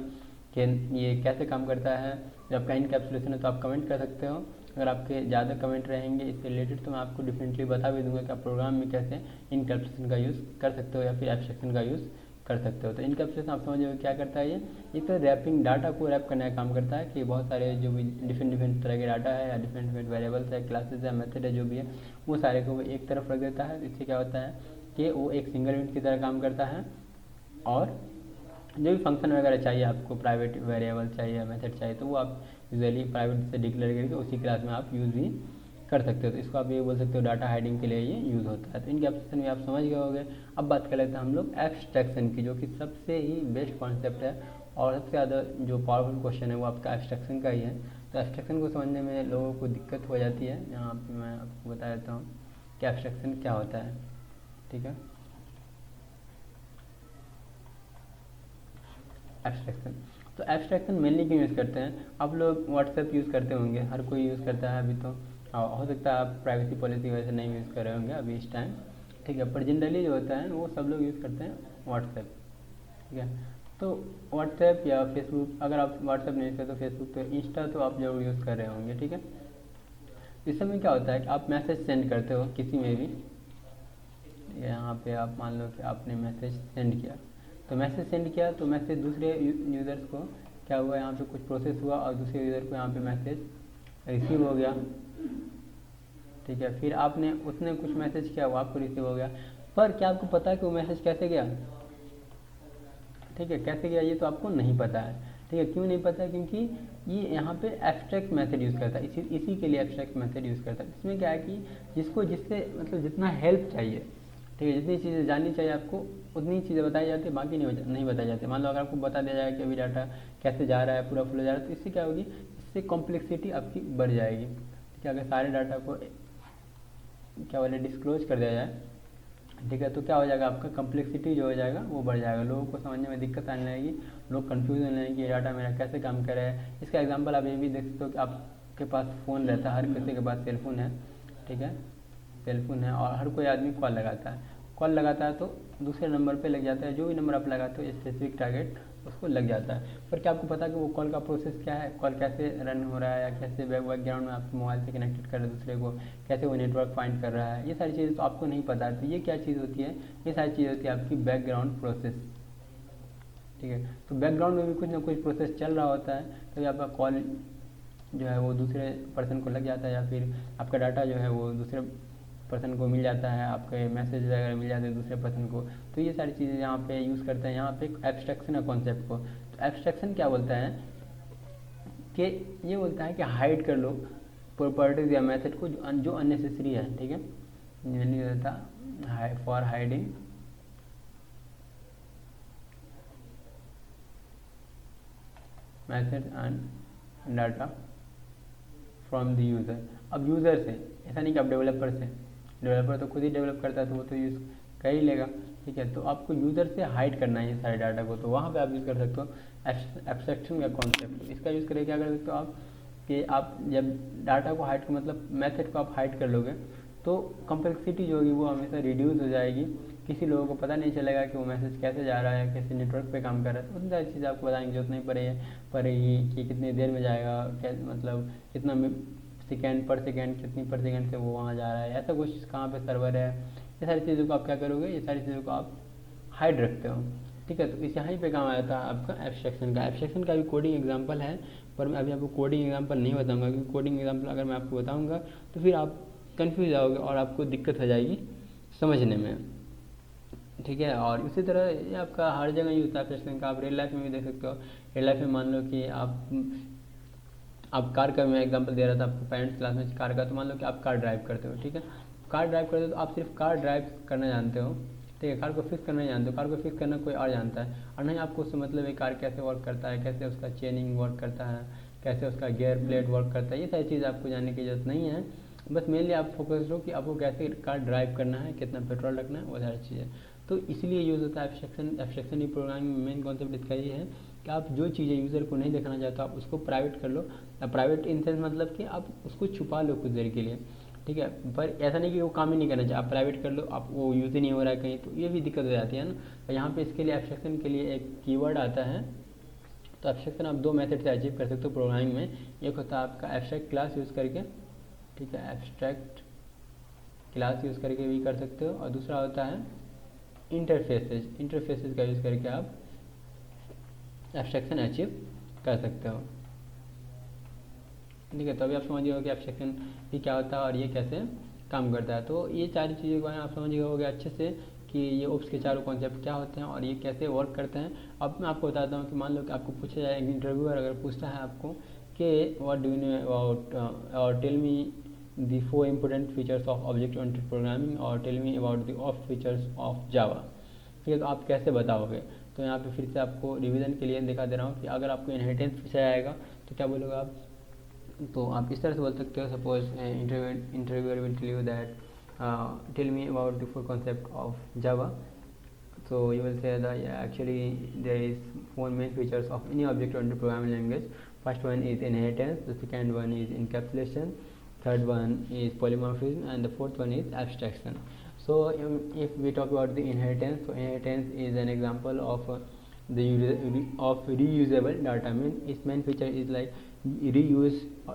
कि ये कैसे काम करता है, जब आपका इनकैप्सुलेशन है, तो आप कमेंट कर सकते हो। अगर आपके ज़्यादा कमेंट रहेंगे इससे रिलेटेड तो मैं आपको डिफरेंटली बता भी दूंगा कि आप प्रोग्राम में कैसे इनकैप्सुलेशन का यूज़ कर सकते हो या फिर एब्स्ट्रैक्शन का यूज़ कर सकते हो। तो इनकैप्सुलेशन आप समझो क्या करता है, ये तो रैपिंग, डाटा को रैप करने का काम करता है कि बहुत सारे जो भी डिफरेंट तरह के डाटा है या डिफरेंट वेरिएबल्स है, क्लासेस है, मेथड है, जो भी है वो सारे को वो एक तरफ रख देता है। इससे क्या होता है कि वो एक सिंगल यूनिट की तरह काम करता है, और जो भी फंक्शन वगैरह चाहिए आपको, प्राइवेट वेरिएबल चाहिए, मेथड चाहिए, तो वो आप यूजुअली प्राइवेट से डिक्लेयर करके उसी क्लास में आप यूज़ भी कर सकते हो। तो इसको आप ये बोल सकते हो डाटा हाइडिंग के लिए ये यूज़ होता है। तो इनकैप्सुलेशन भी आप समझ गए होंगे। अब बात कर लेते हैं हम लोग एब्स्ट्रैक्शन की, जो कि सबसे ही बेस्ट कॉन्सेप्ट है और सबसे ज़्यादा जो पावरफुल क्वेश्चन है वो आपका एब्स्ट्रैक्शन का ही है। तो एब्स्ट्रैक्शन को समझने में लोगों को दिक्कत हो जाती है, यहाँ पर मैं आपको बता देता हूँ कि एब्स्ट्रैक्शन क्या होता है, ठीक है। एब्स्ट्रैक्शन, तो एब्स्ट्रैक्शन मेनली क्यों यूज़ करते हैं, आप लोग व्हाट्सएप यूज़ करते होंगे, हर कोई यूज़ करता है अभी, तो हो सकता है आप प्राइवेसी पॉलिसी की वजह से नहीं यूज़ कर रहे होंगे अभी इस टाइम, ठीक है, पर जनरली जो होता है वो सब लोग यूज़ करते हैं व्हाट्सएप, ठीक है। तो व्हाट्सएप या फेसबुक, अगर आप व्हाट्सएप नहीं यूज़ करते तो फेसबुक, तो इंस्टा तो आप जरूर यूज़ कर रहे होंगे, ठीक है। इस समय क्या होता है कि आप मैसेज सेंड करते हो किसी में भी, यहाँ पे आप मान लो कि आपने मैसेज सेंड किया, तो मैसेज सेंड किया तो मैसेज दूसरे यूज़र्स को क्या हुआ, यहाँ पे कुछ प्रोसेस हुआ और दूसरे यूज़र को यहाँ पे मैसेज रिसीव हो गया, ठीक है। फिर आपने उसने कुछ मैसेज किया, वो आपको रिसीव हो गया, पर क्या आपको पता है कि वो मैसेज कैसे गया, ठीक है, कैसे गया ये तो आपको नहीं पता है, ठीक है। क्यों नहीं पता है, क्योंकि ये यहाँ पे एब्स्ट्रैक्ट मेथड यूज़ करता है, इसी के लिए एब्स्ट्रैक्ट मेथड यूज़ करता है। इसमें क्या है कि जिससे मतलब जितना हेल्प चाहिए, ठीक है, जितनी चीज़ें जाननी चाहिए आपको उतनी चीज़ें बताई जाती है, बाकी नहीं बताई जाती। मान लो अगर आपको बता दिया जाए कि अभी डाटा कैसे जा रहा है, पूरा फ्लो जा रहा है, तो इससे क्या होगी, इससे कॉम्प्लेक्सिटी आपकी बढ़ जाएगी, ठीक है। अगर सारे डाटा को क्या बोले डिस्क्लोज कर दिया जाए, ठीक है, तो क्या हो जाएगा, आपका कॉम्प्लेक्सिटी जो हो जाएगा वो बढ़ जाएगा, लोगों को समझने में दिक्कत आने लगेगी, लोग कन्फ्यूज होने लगेंगे कि डाटा मेरा कैसे काम कर रहा है। इसका एग्जांपल आप ये भी देख सकते हो कि आपके पास फ़ोन रहता है, हर किसी के पास सेलफोन है, ठीक है, सेलफोन है, और हर कोई आदमी कॉल लगाता है तो दूसरे नंबर पे लग जाता है, जो भी नंबर आप लगाते हो स्पेसिफिक टारगेट उसको लग जाता है। पर क्या आपको पता है कि वो कॉल का प्रोसेस क्या है, कॉल कैसे रन हो रहा है, या कैसे बैकग्राउंड में आपके मोबाइल से कनेक्टेड कर रहे हैं दूसरे को, कैसे वो नेटवर्क फाइंड कर रहा है, ये सारी चीज़ें तो आपको नहीं पता है। तो ये क्या चीज़ होती है, ये सारी चीज़ होती है आपकी बैकग्राउंड प्रोसेस, ठीक है। तो बैकग्राउंड में भी कुछ ना कुछ प्रोसेस चल रहा होता है, तभी आपका कॉल जो है वो दूसरे पर्सन को लग जाता है, या फिर आपका डाटा जो है वो दूसरे पर्सन को मिल जाता है, आपके मैसेज वगैरह मिल जाते हैं दूसरे पर्सन को। तो ये सारी चीज़ें यहाँ पे यूज़ करते हैं, यहाँ पे एब्स्ट्रैक्शन है कॉन्सेप्ट को। तो एब्स्ट्रैक्शन क्या बोलता है कि ये बोलता है कि हाइड कर लो प्रॉपर्टीज या मेथड को जो अननेसेसरी है, ठीक है, for hiding message and data from the user. अब यूज़र से, ऐसा नहीं कि आप डेवलपर से, डेवलपर तो खुद ही डेवलप करता है तो वो तो यूज़ कर ही लेगा, ठीक है। तो आपको यूज़र से हाइड करना है ये सारे डाटा को, तो वहाँ पे आप यूज़ कर सकते हो एब्स्ट्रैक्शन का कॉन्सेप्ट। इसका यूज़ करके क्या कर सकते हो आप कि आप जब डाटा को हाइड, मतलब मेथड को आप हाइड कर लोगे तो कम्प्लेक्सिटी जो होगी वो हमेशा रिड्यूस हो जाएगी। किसी लोगों को पता नहीं चलेगा कि वो मैसेज कैसे जा रहा है, कैसे नेटवर्क पे काम कर रहा है। तो उतनी सारी चीज़ें आपको बताने की जरूरत नहीं पड़ेगी कि कितनी देर में जाएगा, क्या मतलब कितना सेकेंड पर सेकेंड, कितनी पर सेकेंड से वो वहाँ जा रहा है, ऐसा कुछ कहाँ पे सर्वर है, ये सारी चीज़ों को आप क्या करोगे, ये सारी चीज़ों को आप हाइड रखते हो, ठीक है। तो इस यहाँ पे काम आया था आपका एब्स्ट्रैक्शन का। एब्स्ट्रैक्शन का भी कोडिंग एग्जांपल है, पर मैं अभी आपको कोडिंग एग्जांपल नहीं बताऊंगा, क्योंकि कोडिंग एग्जांपल अगर मैं आपको बताऊंगा तो फिर आप कंफ्यूज जाओगे और आपको दिक्कत हो जाएगी समझने में, ठीक है। और इसी तरह ये आपका हर जगह यूज होता है एब्स्ट्रैक्शन का। आप रियल लाइफ में भी देख सकते हो। रियल लाइफ में मान लो कि आप कार का, मैं एग्जांपल दे रहा था आपको पेरेंट्स क्लास में कार का, तो मान लो कि आप कार ड्राइव करते हो, ठीक है। कार ड्राइव करते हो तो आप सिर्फ कार ड्राइव करना जानते हो, ठीक है। कार को फिक्स करना जानते हो, कार को फिक्स करना कोई और जानता है, और नहीं आपको उससे मतलब है कार कैसे वर्क करता है, कैसे उसका चेनिंग वर्क करता है, कैसे उसका गियर प्लेट वर्क करता है, ये सारी चीज़ आपको जानने की जरूरत नहीं है। बस मेनली आप फोकस हो कि आपको कैसे कार ड्राइव करना है, कितना पेट्रोल रखना है, वो सारी चीज़ें। तो इसलिए यूज़ होता है एब्स्ट्रैक्शन। एब्स्ट्रैक्शन की प्रोग्रामिंग में मेन कॉन्सेप्ट इसका ये है कि आप जो चीज़ें यूज़र को नहीं देखना चाहते आप उसको प्राइवेट कर लो। प्राइवेट इन सेंस मतलब कि आप उसको छुपा लो कुछ देर के लिए, ठीक है। पर ऐसा नहीं कि वो काम ही नहीं करना चाहिए, आप प्राइवेट कर लो, आप वो यूज़ ही नहीं हो रहा है कहीं, तो ये भी दिक्कत हो जाती है ना। तो यहाँ पे इसके लिए एब्स्ट्रैक्शन के लिए एक कीवर्ड आता है। तो एब्स्ट्रैक्शन आप दो मेथड से अचीव कर सकते हो प्रोग्रामिंग में। एक होता है आपका एब्स्ट्रैक्ट क्लास यूज़ करके, ठीक है, एब्स्ट्रैक्ट क्लास यूज़ करके भी कर सकते हो। और दूसरा होता है इंटरफेसेस। इंटरफेसेस का यूज़ करके आप एब्स्ट्रैक्शन अचीव कर सकते हो, ठीक है। तो अभी आप समझ गए हो कि एब्स्ट्रैक्शन भी क्या होता है और ये कैसे काम करता है। तो ये सारी चीज़ों के बारे में आप समझ गए होगे अच्छे से कि ये ओप्स के चारों कॉन्सेप्ट क्या होते हैं और ये कैसे वर्क करते हैं। अब मैं आपको बताता हूँ कि मान लो कि आपको पूछा जाए, इंटरव्यूअर अगर पूछता है आपको कि what do you know about और tell me the 4 important features of object oriented programming और tell me about the of features of Java, ठीक है। तो आप कैसे बताओगे। तो यहाँ पे फिर से आपको रिवीजन के लिए दिखा दे रहा हूँ कि अगर आपको इनहेरिटेंस पूछा जाएगा तो क्या बोलोगे आप। तो आप इस तरह से बोल सकते हो, suppose interviewer will tell you that tell me about the 4 concept of Java. So you will say that yeah, actually there is 4 main features of any object-oriented programming language. First one is inheritance, the second one is encapsulation, third one is polymorphism, and the fourth one is abstraction. So if we talk about the inheritance, so inheritance is an example of reusable data. I mean its main feature is like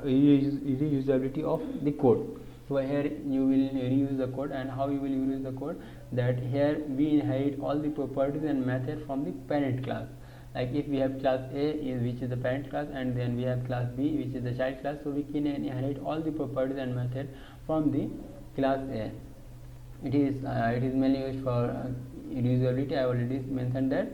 reusability of the code. So here you will reuse the code, and how you will reuse the code, that here we inherit all the properties and methods from the parent class. Like if we have class A which is the parent class, and then we have class B which is the child class, so we can inherit all the properties and methods from the class A. It is mainly used for reusability. I already mentioned that.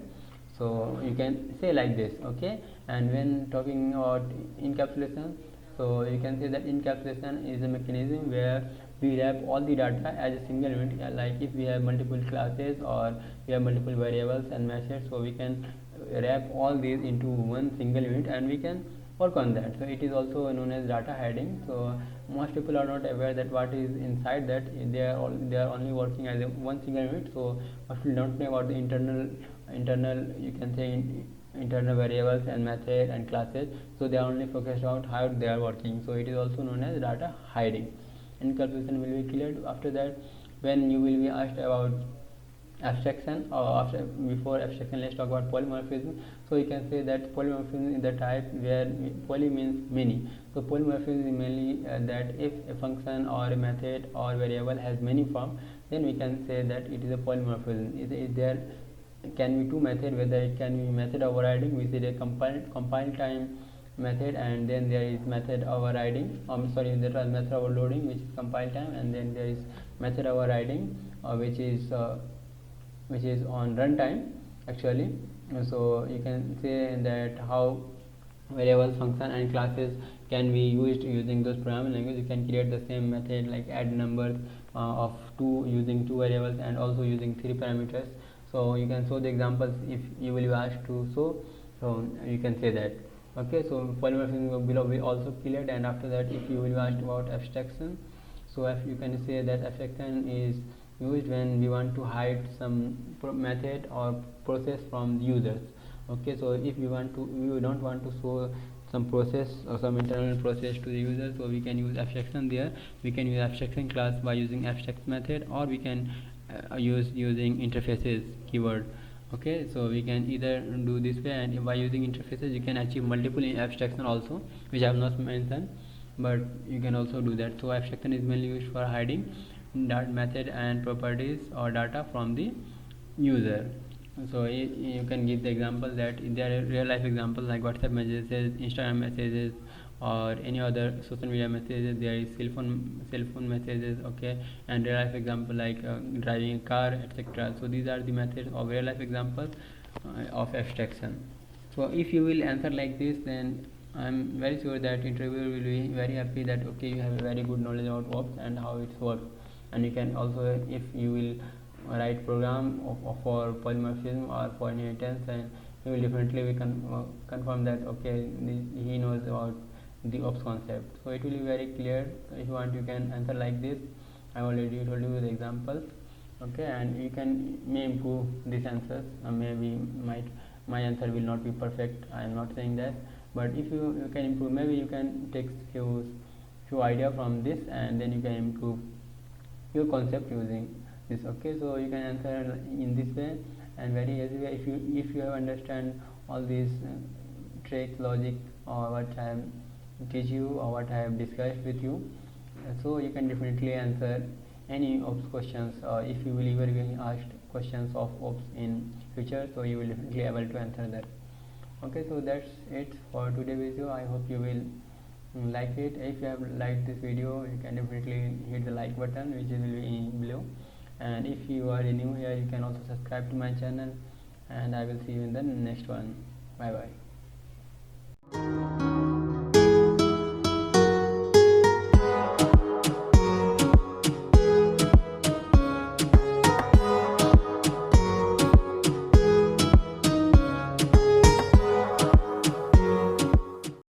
So you can say like this, okay. And when talking about encapsulation, so you can say that encapsulation is a mechanism where we wrap all the data as a single unit. Like if we have multiple classes or we have multiple variables and methods, so we can wrap all these into one single unit and we can work on that. So it is also known as data hiding. So most people are not aware that what is inside that. They are only working as one single unit. So most people don't know about the internal you can say internal variables and method and classes. So they are only focused on how they are working. So it is also known as data hiding. Encapsulation will be cleared after that. When you will be asked about abstraction, or before abstraction let's talk about polymorphism. So you can say that polymorphism is the type where poly means many. So polymorphism is mainly that if a function or a method or variable has many forms, then we can say that it is a polymorphism. Is there can be two methods, whether it can be method overriding, which is a compile time method, and then there is method overriding, there was method overloading, which is compile time, and then there is method overriding, which is on runtime actually. So you can say that how variables, function and classes can be used using those programming language. You can create the same method like add numbers of 2 using 2 variables and also using 3 parameters. So you can show the examples if you will be asked to show. So you can say that. Okay, so polymorphism below we also cleared, and after that, if you will ask about abstraction, so if you can say that abstraction is used when we want to hide some method or process from the users. Okay, so if we don't want to show some process or some internal process to the user, so we can use abstraction there. We can use abstraction class by using abstract method, or we can use using interfaces keyword. Okay, so we can either do this way, and by using interfaces you can achieve multiple abstraction also, which I have not mentioned, but you can also do that. So abstraction is mainly used for hiding that method and properties or data from the user. So you can give the example that there are real life examples like WhatsApp messages, Instagram messages, or any other social media messages. There is cell phone messages. Okay, and real life example like driving a car, etc. So these are the methods of real life examples of abstraction. So if you will answer like this, then I'm very sure that interviewer will be very happy that okay, you have a very good knowledge about ops and how it works. And you can also, if you will write program for polymorphism or for inheritance, and he will definitely we can confirm that okay, he knows about the ops concept. So it will be very clear. If you want, you can answer like this. I already told you the examples. Okay, and you can may improve these answers. Maybe my answer will not be perfect, I am not saying that, but if you can improve, maybe you can take few idea from this, and then you can improve your concept using this. Okay, so you can answer in this way, and very easy way. If you have understand all these tricks, logic, or what I have teach you or what I have discussed with you, so you can definitely answer any ops questions, or if you will ever be asked questions of ops in future, so you will definitely able to answer that. Okay, so that's it for today video. I hope you will like it. If you have liked this video, you can definitely hit the like button, which will be below, and if you are new here, you can also subscribe to my channel, and I will see you in the next one. Bye bye.